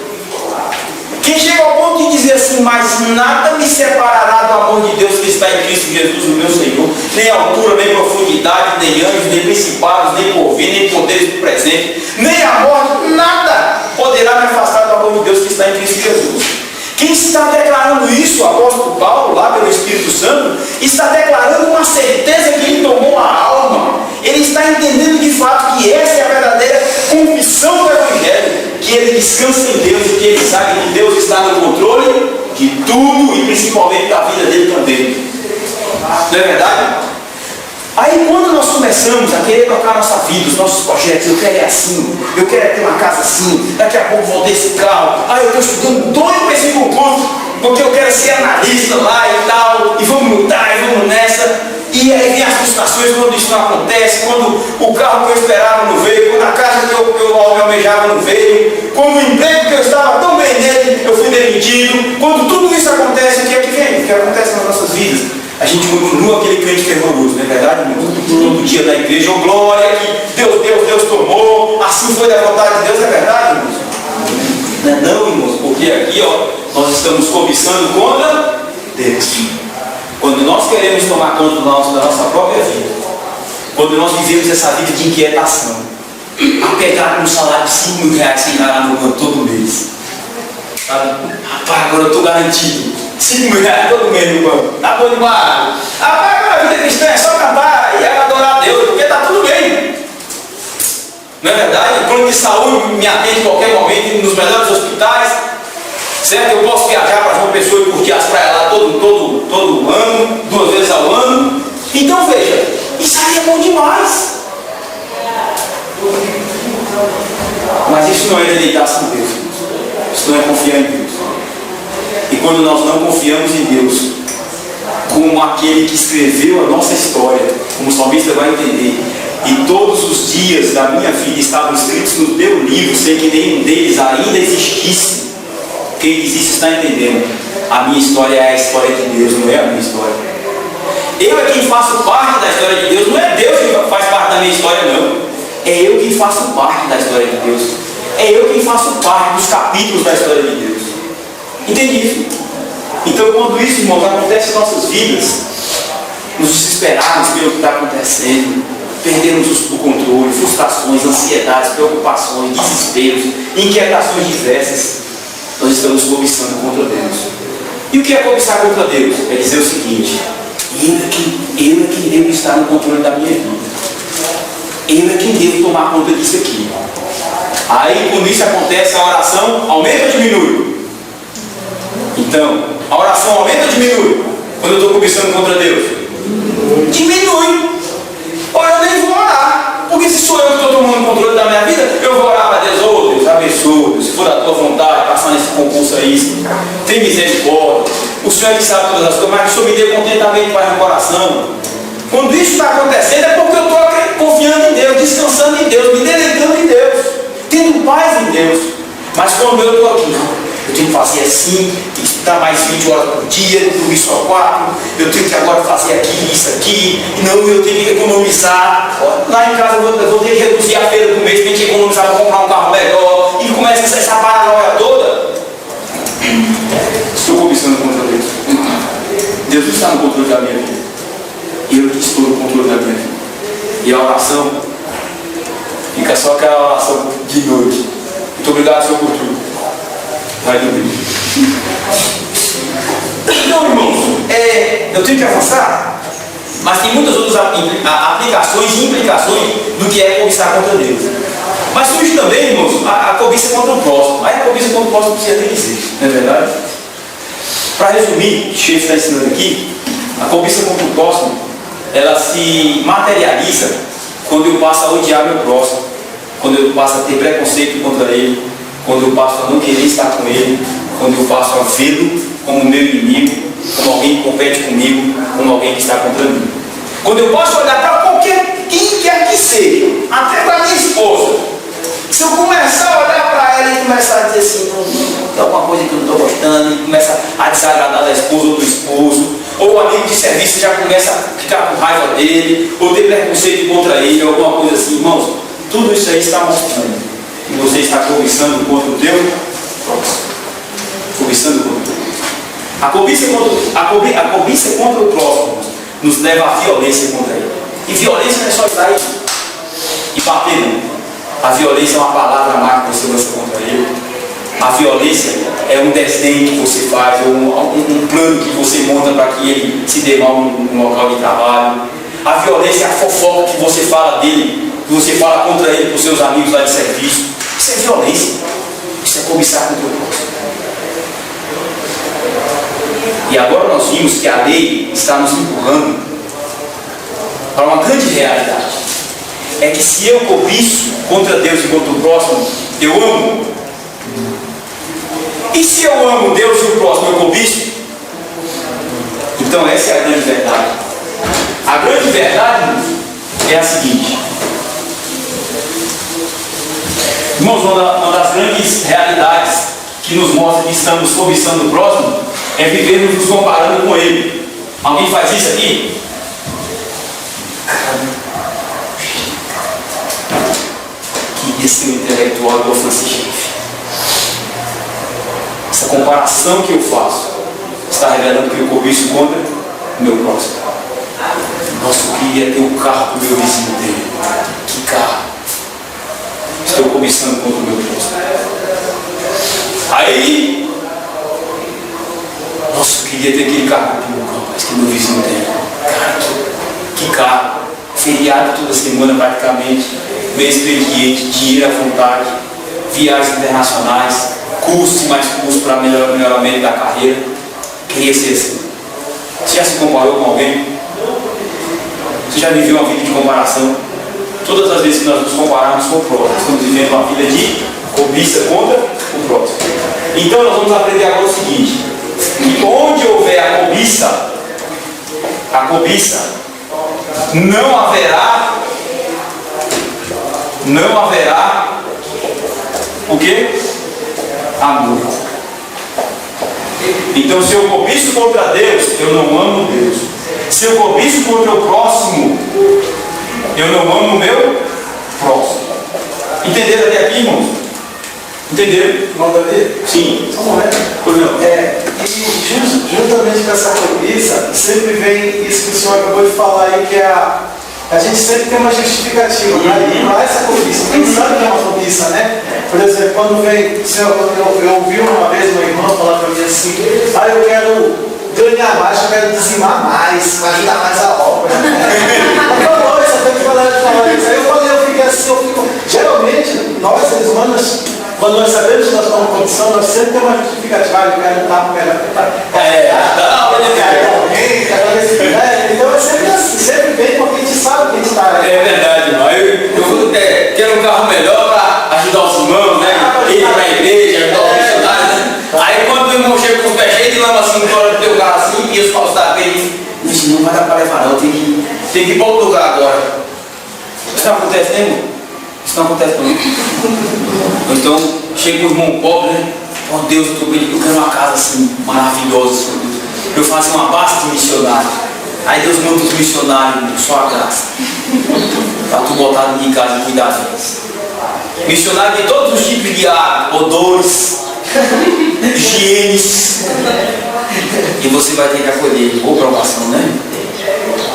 Quem chega ao ponto de dizer assim: mas nada me separará do amor de Deus que está em Cristo Jesus, o meu Senhor, nem altura, nem profundidade, nem anjos, nem principados, nem porvir, nem poderes do presente, nem a morte, nada poderá me afastar do amor de Deus que está em Cristo Jesus. Quem está declarando isso, o apóstolo Paulo, lá pelo Espírito Santo, está declarando uma certeza que ele tomou a alma. Ele está entendendo de fato que essa é a verdadeira confissão do Evangelho, que ele descansa em Deus e que ele sabe que Deus está no controle de tudo e principalmente da vida dele também. Não é verdade? Aí quando nós começamos a querer tocar a nossa vida, os nossos projetos: eu quero é assim, eu quero ter uma casa assim, daqui a pouco vou ter esse carro, eu estou estudando doido para esse concurso, porque eu quero ser analista lá e tal, e vamos lutar, e vamos nessa. E aí vem as frustrações quando isso não acontece, quando o carro que eu esperava não veio, quando a casa que eu almejava não veio, quando o emprego que eu estava tão bem nele, eu fui demitido. Quando tudo isso acontece, o que é que vem? O que acontece nas nossas vidas? A gente continua aquele crente fervoroso, não é verdade, irmão? Todo dia na igreja: oh glória, que Deus tomou, assim foi da vontade de Deus, é verdade, irmãos? Não é não, irmãos, porque aqui, nós estamos cobiçando contra Deus. Quando nós queremos tomar conta da nossa própria vida, quando nós vivemos essa vida de inquietação, apegado no salário de 5 mil reais sem ganhar no banco todo mês, sabe? Rapaz, agora eu estou garantido 5 mil reais todo mês no banco, tá bom demais. Rapaz, agora a vida cristã é só cantar e adorar a Deus, porque está tudo bem. Não é verdade? O plano de saúde me atende em qualquer momento, nos melhores hospitais. Certo? Eu posso viajar para João Pessoa e curtir as praias lá todo ano, 2 vezes ao ano. Então veja, isso aí é bom demais. Mas isso não é deleitar-se em Deus. Isso não é confiar em Deus. E quando nós não confiamos em Deus, como aquele que escreveu a nossa história, como o salmista vai entender, e todos os dias da minha vida estavam escritos no teu livro, sem que nenhum deles ainda existisse. Quem diz isso está entendendo. A minha história é a história de Deus, não é a minha história. Eu é quem faço parte da história de Deus, não é Deus que faz parte da minha história, não. É eu quem faço parte da história de Deus. É eu quem faço parte dos capítulos da história de Deus. Entende isso? Então, quando isso, irmãos, acontece em nossas vidas, nos desesperarmos pelo que está acontecendo, perdemos o controle, frustrações, ansiedades, preocupações, desesperos, inquietações diversas, nós estamos cobiçando contra Deus. E o que é cobiçar contra Deus? É dizer o seguinte: eu é quem devo estar no controle da minha vida. Eu é quem devo tomar conta disso aqui. Aí, quando isso acontece, a oração aumenta ou diminui? Então, a oração aumenta ou diminui? Quando eu estou cobiçando contra Deus? Diminui. Ou eu nem vou orar. Porque se sou eu que estou tomando controle da minha vida, eu vou orar para Deus: oh Deus, abençoa, se for da tua vontade, passar nesse concurso aí, tem misericórdia. O Senhor é que sabe todas as coisas, mas o Senhor me dê contentamento para no coração. Quando isso está acontecendo, é porque eu estou confiando em Deus, descansando em Deus, me deleitando em Deus, tendo paz em Deus. Mas quando eu estou aqui, eu tenho que fazer assim, estudar mais 20 horas por dia, dormir só 4, eu tenho que agora fazer aqui, isso aqui, não, eu tenho que economizar. Lá em casa eu vou ter que reduzir a feira do mês, tenho que economizar para comprar um carro melhor, e começa essa paranoia toda. Estou cobiçando contra Deus. Deus não está no controle da minha vida. Eu que estou no controle da minha vida. E a oração fica só aquela oração de noite. Muito obrigado, Senhor, por tudo. Vai dormir. Então, irmãos, eu tenho que avançar, mas tem muitas outras aplicações e implicações do que é cobiçar contra Deus. Mas surge também, irmãos, a cobiça contra o próximo. Aí a cobiça contra o próximo precisa nem dizer, não é verdade? Para resumir, o Chico está ensinando aqui, a cobiça contra o próximo, ela se materializa quando eu passo a odiar meu próximo, quando eu passo a ter preconceito contra ele, quando eu passo a não querer estar com ele, quando eu passo a vê-lo como meu inimigo, como alguém que compete comigo, como alguém que está contra mim. Quando eu posso olhar para quem quer que seja, até para minha esposa, se eu começar a olhar para ela e começar a dizer assim, tem alguma coisa que eu não estou gostando, e começa a desagradar da esposa ou do esposo, ou o amigo de serviço já começa a ficar com raiva dele, ou ter preconceito contra ele, ou alguma coisa assim, irmãos, tudo isso aí está mostrando que você está cobiçando contra o teu próximo. Cobiçando contra o teu próximo. A cobiça contra o próximo nos leva à violência contra ele. E violência não é só estar e bater, não. A violência é uma palavra má que você lança contra ele. A violência é um desdém que você faz, ou um plano que você monta para que ele se dê mal no local de trabalho. A violência é a fofoca que você fala dele, que você fala contra ele para os seus amigos lá de serviço. Isso é violência. Isso é cobiçar contra o próximo. E agora nós vimos que a lei está nos empurrando para uma grande realidade. É que se eu cobiço contra Deus e contra o próximo, eu amo. E se eu amo Deus e o próximo, eu cobiço? Então essa é a grande verdade. A grande verdade é a seguinte. Irmãos, uma das grandes realidades que nos mostra que estamos cobiçando o próximo é vivermos nos comparando com ele. Alguém faz isso aqui? Queria ser um intelectual igual Francis Schaeffer. Essa comparação que eu faço está revelando que eu cobiço contra o meu próximo. Nossa, eu queria ter um carro para o meu vizinho dele. Que carro? Estou cobiçando contra o meu próximo. Aí, nossa, eu queria ter aquele carro mas que meu vizinho tem. Cara, que carro? Feriado toda semana praticamente, mês expediente, dinheiro à vontade, viagens internacionais, curso e mais curso para melhoramento da carreira. Queria ser assim. Você já se comparou com alguém? Você já viveu uma vida de comparação? Todas as vezes que nós nos compararmos com o próximo, estamos vivendo uma vida de cobiça contra o próximo. Então nós vamos aprender agora o seguinte: que onde houver a cobiça, não haverá o quê? Amor. Então, se eu cobiço contra Deus, eu não amo Deus. Se eu cobiço contra o próximo, eu não amo o meu próximo. Entenderam até aqui, irmãos? Entenderam? Manda ver? Sim. Só um momento. E juntamente com essa cobiça, sempre vem isso que o senhor acabou de falar aí, que é a gente sempre tem uma justificativa para essa cobiça. Pensando que é uma cobiça, né? Por exemplo, quando vem, eu ouvi uma vez uma irmã falar para mim assim, eu quero ganhar mais, eu quero dizimar mais, para ajudar mais a obra. Ela falou, você tem que falar isso. Aí eu fiquei assim, geralmente, nós seres humanos, quando nós sabemos que nós estamos em condição, nós sempre temos uma justificativa, eu quero lutar, eu quero então é sempre assim, sempre bem, porque a gente sabe que a gente está. É verdade, irmão. Eu quero um carro melhor para ajudar os irmãos, né? Ir para a igreja, ajudar os missionários, né? Aí quando o irmão chega com os pés cheios de lama assim, fora do teu carro assim, e os paus da frente, isso não vai dar para levar não, tem que ir para outro lugar agora. Isso não acontece, né, irmão? Isso não acontece comigo. Então, chega o irmão pobre, né? Oh Deus, eu quero uma casa assim, maravilhosa, Senhor Deus. Eu faço uma base de missionário. Aí Deus manda os missionários, só a graça. Para tu botar dentro de casa e cuidar deles. Missionário de todos os tipos de odores, higienes. E você vai ter que acolher ou provação, né?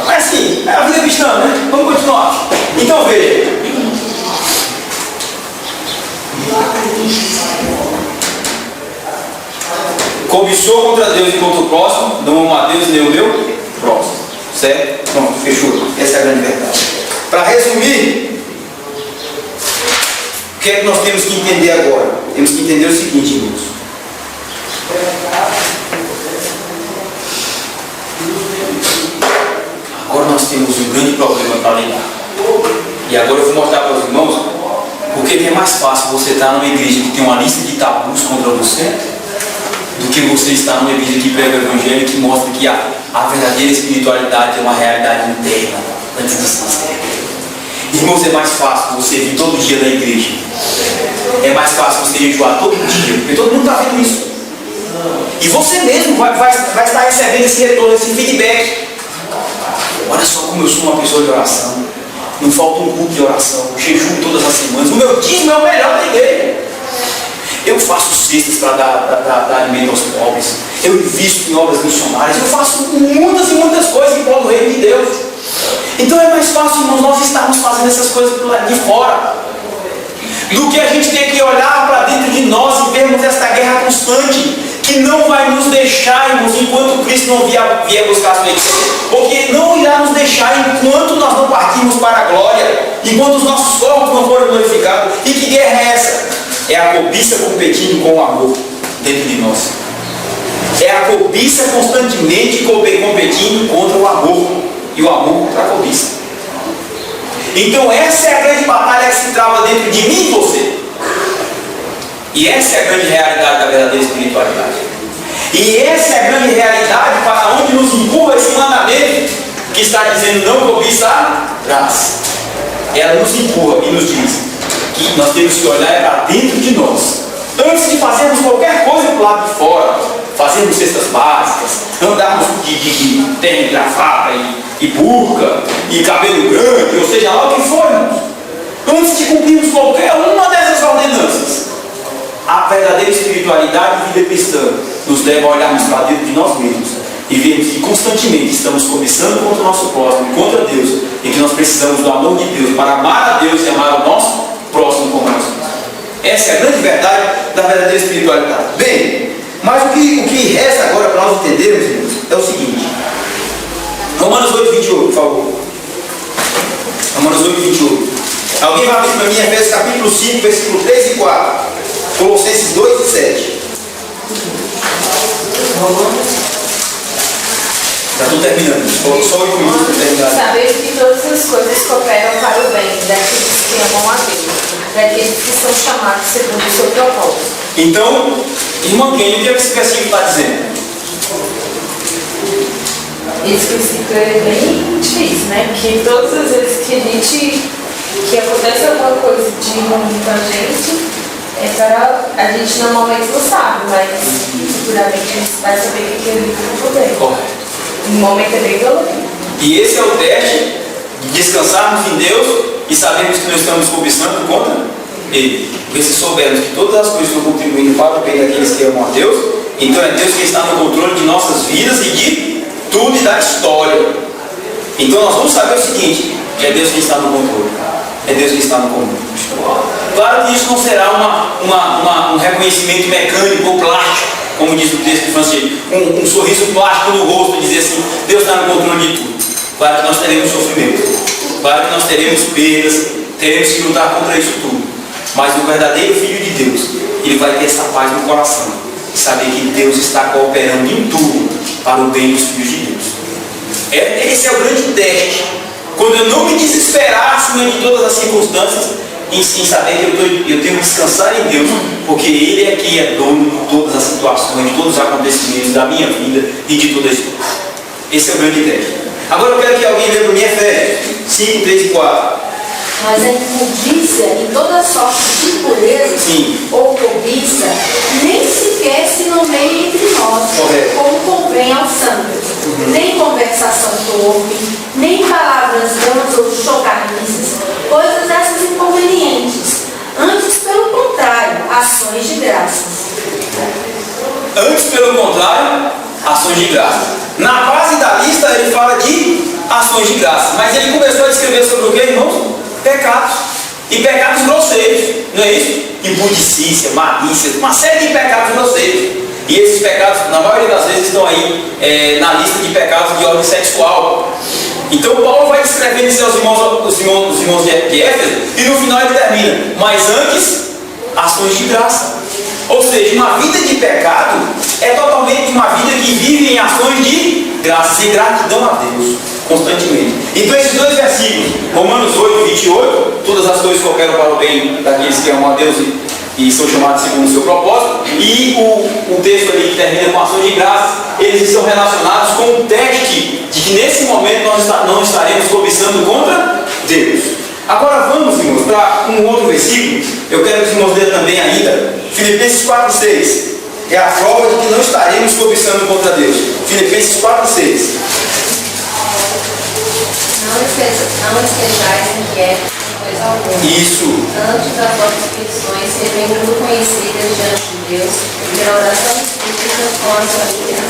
Mas assim, é a vida cristã, né? Vamos continuar. Então veja. cobiçou contra Deus e contra o próximo, não amo a Deus nem o meu próximo. Certo? Pronto, fechou. Essa é a grande verdade. Para resumir, o que é que nós temos que entender agora? Temos que entender o seguinte, irmãos. Agora nós temos um grande problema para lidar. E agora eu vou mostrar para os irmãos porque é mais fácil você estar numa igreja que tem uma lista de tabus contra você do que você estar numa igreja que prega o evangelho, que mostra que a verdadeira espiritualidade é uma realidade interna antes de se nascer. Irmãos, é mais fácil você vir todo dia na igreja. É mais fácil você jejuar todo dia, porque todo mundo está vendo isso. E você mesmo vai estar recebendo esse retorno, esse feedback. Olha só como eu sou uma pessoa de oração. Não falta um culto de oração. Eu jejuo todas as semanas. O meu dízimo é o melhor da igreja. Eu faço cestas para dar alimento aos pobres. Eu invisto em obras missionárias. Eu faço muitas e muitas coisas em prol do reino de Deus. Então é mais fácil, irmãos, nós estarmos fazendo essas coisas por lá de fora do que a gente ter que olhar para dentro de nós e vermos esta guerra constante que não vai nos deixar, irmãos, enquanto Cristo não vier buscar a sua igreja, porque não irá nos deixar enquanto nós não partirmos para a glória, enquanto os nossos corpos não forem glorificados. E que guerra é essa? É a cobiça competindo com o amor dentro de nós. É a cobiça constantemente competindo contra o amor, e o amor contra a cobiça. Então essa é a grande batalha que se trava dentro de mim e você. E essa é a grande realidade da verdadeira espiritualidade. E essa é a grande realidade para onde nos empurra esse mandamento que está dizendo não cobiçarás. Ela nos empurra e nos diz que nós temos que olhar para dentro de nós. Antes de fazermos qualquer coisa do lado de fora, fazermos cestas básicas, andarmos de terno e gravata e burca e cabelo grande, ou seja lá o que for, irmãos. Antes de cumprirmos qualquer uma dessas ordenanças, a verdadeira espiritualidade e vida cristã nos leva a olharmos para dentro de nós mesmos e vermos que constantemente estamos cobiçando contra o nosso próximo, contra Deus, e que nós precisamos do amor de Deus para amar a Deus e amar o nosso próximo como nós mesmos. Essa é a grande verdade da verdadeira espiritualidade. Bem, mas o que resta agora para nós entendermos, irmãos, é o seguinte. Romanos 8, 28, por favor. Romanos 8, 28. Alguém vai abrir para mim Efésios capítulo 5, versículo 3 e 4. Colossenses 2 e 7. Já estou terminando. Só 8 minutos para terminar. Saber que todas as coisas cooperam para o bem daqueles que amam a Deus, daqueles que são chamados segundo o seu propósito. Então, irmão, o que é que esse versículo está dizendo? Esse princípio é bem difícil, né? Porque todas as vezes que acontece alguma coisa de ruim com a gente, é para a gente normalmente não sabe, mas futuramente a gente vai saber o que é o poder. Correto. No momento é bem dolorido. E esse é o teste de descansarmos em Deus e sabermos que nós estamos cobiçando contra Ele. Porque se soubermos que todas as coisas estão contribuindo para o bem daqueles que amam a Deus, então é Deus que está no controle de nossas vidas e de tudo e da história. Então nós vamos saber o seguinte: é Deus que está no controle. É Deus que está no comando. Claro que isso não será um reconhecimento mecânico ou plástico, como diz o texto de Francisco, um sorriso plástico no rosto, dizer assim, Deus está no controle de tudo. Claro que nós teremos sofrimento, claro que nós teremos perdas, teremos que lutar contra isso tudo. Mas o verdadeiro Filho de Deus, ele vai ter essa paz no coração, e saber que Deus está cooperando em tudo para o bem dos filhos de Deus. Esse é o grande teste. Quando eu não me desesperar acima de todas as circunstâncias, em saber que eu tenho que descansar em Deus, porque Ele é quem é dono de todas as situações, de todos os acontecimentos da minha vida e de toda a história. Esse é o grande teste. Agora eu quero que alguém leia para mim Efésios 5, 3 e 4. Mas a imundícia e toda sorte de impureza ou cobiça nem sequer se nomeia entre nós, como convém aos santos. Nem conversação torpe, nem palavras vãs ou chocarices, coisas essas inconvenientes. Antes, pelo contrário, ações de graças. Antes, pelo contrário, ações de graça. Na base da lista ele fala de ações de graça, mas ele começou a descrever sobre o que, irmãos? Pecados. E pecados grosseiros, não é isso? Impudicícia, malícia, uma série de pecados grosseiros. E esses pecados, na maioria das vezes, estão aí na lista de pecados de ordem sexual. Então Paulo vai descrevendo seus irmãos, os irmãos de Éfeso, e no final ele termina: mas antes, ações de graça. Ou seja, uma vida de pecado é totalmente uma vida que vive em ações de graça e gratidão a Deus, constantemente. Então esses dois versículos, Romanos 8, 28, todas as coisas cooperam para o bem daqueles que amam a Deus e são chamados segundo o seu propósito, e o texto ali que termina com ações de graça, eles estão relacionados com o teste de que nesse momento nós não estaremos cobiçando contra Deus. Agora vamos, irmãos, para um outro versículo. Eu quero que os irmãos leiam também ainda. Filipenses 4,6. É a prova de que não estaremos cobiçando contra Deus. Filipenses 4,6. Não estejais inquietos em coisa alguma. Isso. Antes das vossas petições sejam muito conhecidas diante de Deus, pela oração espírita com as famílias.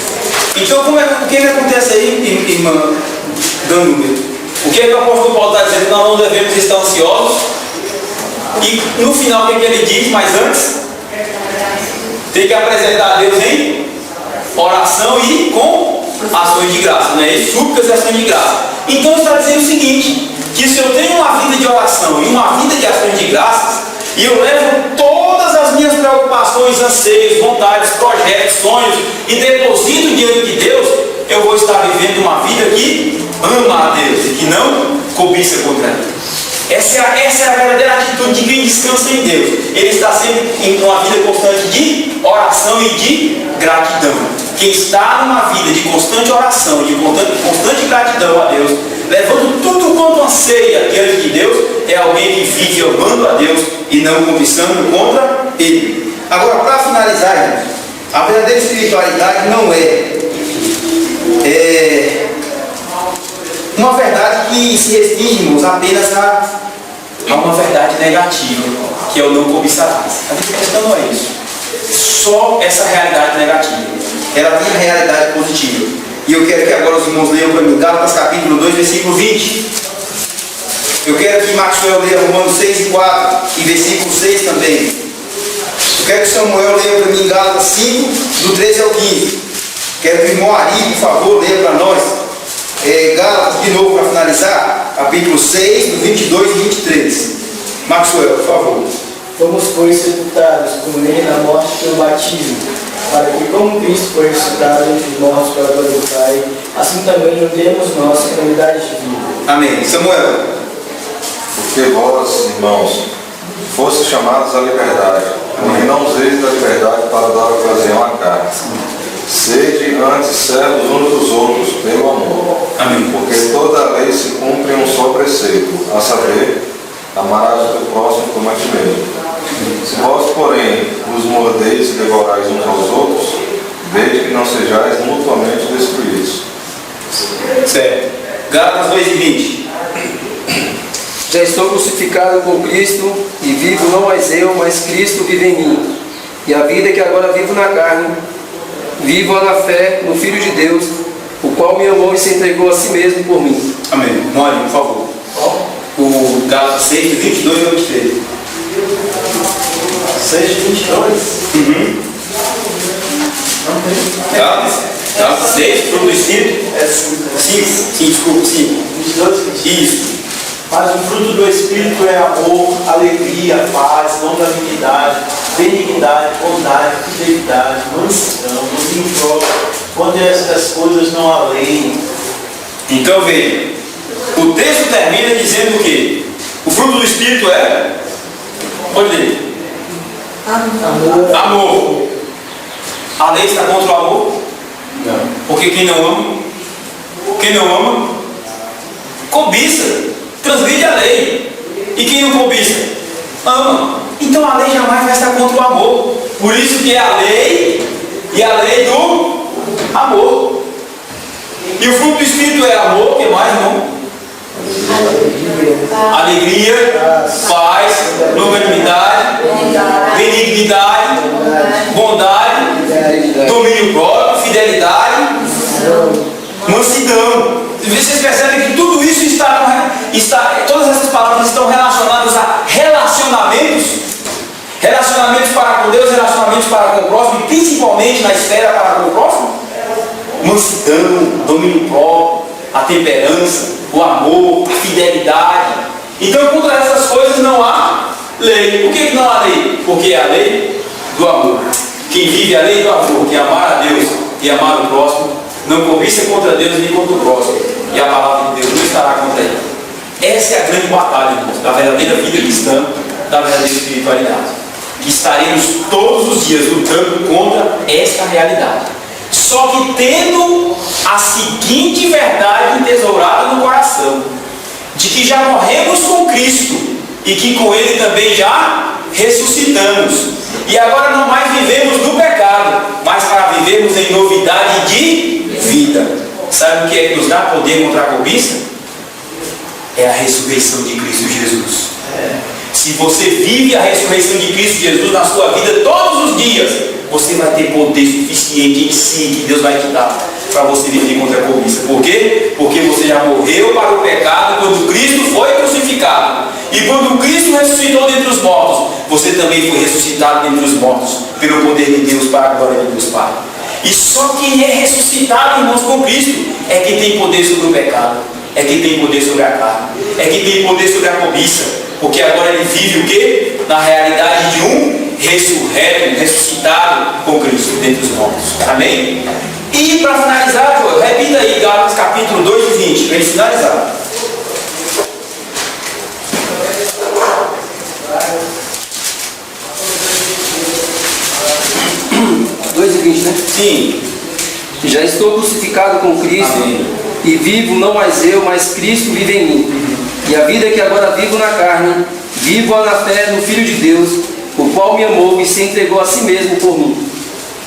Então, o que acontece aí, irmã Danúbia? O que o apóstolo Paulo está dizendo? Nós não devemos estar ansiosos. E no final, o que ele diz? Mas antes, tem que apresentar a Deus em oração e com ações de graça, não é isso? Súplicas e ações de graça. Então está dizendo o seguinte: que se eu tenho uma vida de oração e uma vida de ações de graças, e eu levo todas as minhas preocupações, anseios, vontades, projetos, sonhos e deposito diante de Deus, eu vou estar vivendo uma vida que ama a Deus e que não cobiça contra Ele. Essa é a verdadeira atitude de quem descansa em Deus. Ele está sempre em uma vida constante de oração e de gratidão. Quem está numa vida de constante oração, de constante gratidão a Deus, levando tudo quanto anseia diante de Deus, é alguém que vive amando a Deus e não cobiçando contra Ele. Agora, para finalizar, irmãos, a verdadeira espiritualidade não é uma verdade que se restringe, irmãos, apenas a uma verdade negativa, que é o não cobiçarás. A questão não é isso. Só essa realidade negativa. Ela tem a realidade positiva. E eu quero que agora os irmãos leiam para mim Gálatas capítulo 2, versículo 20. Eu quero que Maxwell leia Romanos 6 e 4 e versículo 6 também. Eu quero que Samuel leia para mim Gálatas 5, do 13 ao 15. Quero que o irmão Ari, por favor, leia para nós Gálatas de novo para finalizar, capítulo 6, do 22 e 23. Maxwell, por favor. Fomos, pois, sepultados com ele na morte pelo batismo, para que, como Cristo foi ressuscitado entre os mortos pela glória do Pai, assim também andemos nós em novidade de vida. Amém. Samuel. Porque vós, irmãos, foste chamados à liberdade, e não useis da liberdade para dar ocasião à carne. Sede antes servos uns dos outros, pelo amor. Amém. Porque toda a lei se cumpre em um só preceito, a saber, amarás o teu próximo como a ti mesmo. Se vós, porém, vos mordeis e devorais uns aos outros, vede que não sejais mutuamente destruídos. Certo. Gálatas 2 e 20. Já estou crucificado com Cristo, e vivo não mais eu, mas Cristo vive em mim. E a vida que agora vivo na carne, vivo na fé no Filho de Deus, o qual me amou e se entregou a si mesmo por mim. Amém. Mole, por favor. O Gálatas 6, de 22 a 23. 6 de 22. Gálatas 6, fruto do Espírito. 5, desculpa, 5. 22, 22. Isso. Mas o fruto do Espírito é amor, alegria, paz, longanimidade, benignidade, bondade, fidelidade, mansidão, domínio próprio. Quando essas coisas não há lei. Então veja, o texto termina dizendo o quê? O fruto do Espírito é? Pode ler. Amor. A lei está contra o amor? Não. Porque quem não ama, cobiça, transgride a lei. E quem não cobiça, ama. Então a lei jamais vai estar contra o amor. Por isso que é a lei e a lei do amor. E o fruto do Espírito é amor, o que mais, irmão? Alegria, paz, longanimidade, benignidade, bondade, domínio próprio, fidelidade, mansidão. Vocês percebem que tudo isso todas essas palavras estão relacionadas a relacionamentos para com Deus, relacionamentos para com o próximo, e principalmente na esfera para com o próximo? Mansidão, domínio próprio, a temperança, o amor, a fidelidade. Então, contra essas coisas não há lei. Por que não há lei? Porque é a lei do amor. Quem vive a lei do amor, que é amar a Deus e amar o próximo, não cobiça contra Deus nem contra o próximo. E a palavra de Deus não estará contra ele. Essa é a grande batalha, irmãos, da verdadeira vida cristã, da verdadeira espiritualidade. Que estaremos todos os dias lutando contra esta realidade. Só que tendo a seguinte verdade entesourada no coração: de que já morremos com Cristo e que com Ele também já ressuscitamos. E agora não mais vivemos no pecado, mas para vivermos em novidade de vida. Sabe o que é que nos dá poder contra a cobiça? É a ressurreição de Cristo Jesus. Se você vive a ressurreição de Cristo Jesus na sua vida todos os dias, você vai ter poder suficiente em si que Deus vai te dar para você viver contra a cobiça. Por quê? Porque você já morreu para o pecado quando Cristo foi crucificado. E quando Cristo ressuscitou dentre os mortos, você também foi ressuscitado dentre os mortos pelo poder de Deus para a glória de Deus Pai. E só quem é ressuscitado, irmãos, com Cristo é quem tem poder sobre o pecado, é quem tem poder sobre a carne, é quem tem poder sobre a cobiça, porque agora ele vive o quê? Na realidade de um ressurreto, um ressuscitado com Cristo dentre os mortos. Amém? E para finalizar, Joel, repita aí Gálatas capítulo 2 e 20, para ele finalizar. 2 e 20, né? Sim. Já estou crucificado com Cristo. Amém. E vivo não mais eu, mas Cristo vive em mim. E a vida que agora vivo na carne, vivo-a na fé no Filho de Deus, o qual me amou e se entregou a si mesmo por mim.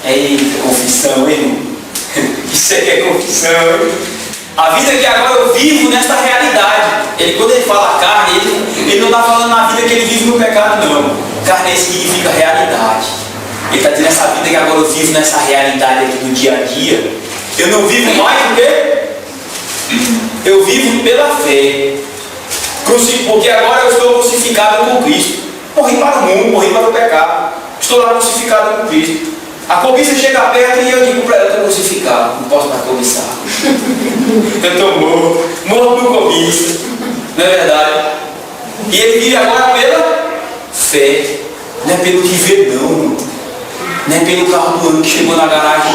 Eita, confissão, hein? Isso aqui é confissão, hein? A vida que agora eu vivo nesta realidade. Quando ele fala carne, ele não está falando na vida que ele vive no pecado, não. Carne significa realidade. Ele está dizendo essa vida que agora eu vivo nessa realidade aqui do dia a dia. Eu não vivo mais do que? Eu vivo pela fé. Porque agora eu estou crucificado com Cristo. Morri para o mundo, morri para o pecado. Estou lá crucificado com Cristo. A cobiça chega perto e eu digo para ela: estou crucificado, não posso mais cobiçar. Eu estou morto por cobiça. Não é verdade? E ele vive agora pela fé. Não é pelo que vê, não. Não é pelo carro do ano que chegou na garagem,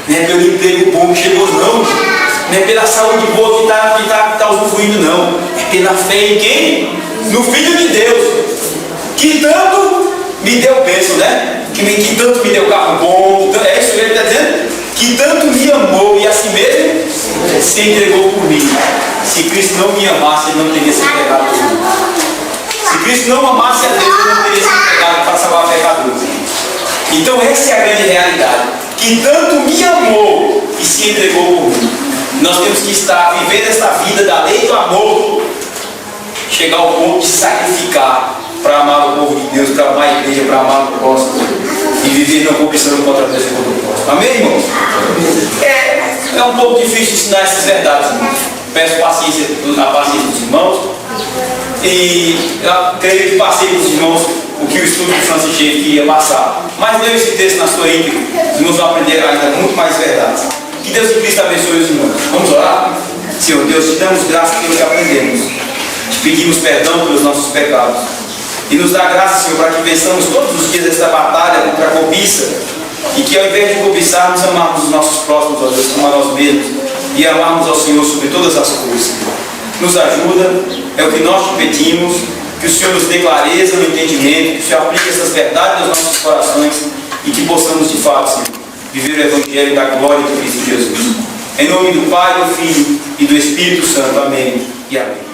não é pelo emprego bom que chegou, não. Não é pela saúde boa que está usufruindo, não. É pela fé em quem? No Filho de Deus, que tanto me deu bênção, né? Que tanto me deu carro bom. É isso que ele está dizendo? Que tanto me amou e assim mesmo se entregou por mim. Se Cristo não me amasse, ele não teria se entregado por mim. Se Cristo não amasse a Deus, ele não teria se entregado para salvar pecadores. Então essa é a grande realidade. Que tanto me amou e se entregou por mim. Nós temos que estar vivendo esta vida da lei do amor, chegar ao ponto de sacrificar para amar o povo de Deus, para amar a igreja, para amar o próximo e viver não cobiçando contra Deus e contra o próximo. Amém, irmãos? É um pouco difícil ensinar essas verdades, irmãos. Peço paciência, a paciência dos irmãos, e eu creio que passei para os irmãos o que o estudo de Francis Schaeffer queria passar. Mas leia esse texto na sua íntegra, os irmãos vão aprender ainda muito mais verdades. Que Deus e Cristo abençoe os irmãos. Vamos orar? Senhor Deus, te damos graça pelo que aprendemos. Te pedimos perdão pelos nossos pecados. E nos dá graça, Senhor, para que vençamos todos os dias esta batalha contra a cobiça. E que ao invés de cobiçarmos, amarmos os nossos próximos, ó Deus, como a nós mesmos. E amarmos ao Senhor sobre todas as coisas. Nos ajuda, é o que nós te pedimos. Que o Senhor nos dê clareza no entendimento. Que o Senhor aplique essas verdades aos nossos corações. E que possamos, de fato, Senhor, viver o Evangelho da glória de Cristo Jesus. Em nome do Pai, do Filho e do Espírito Santo. Amém e amém.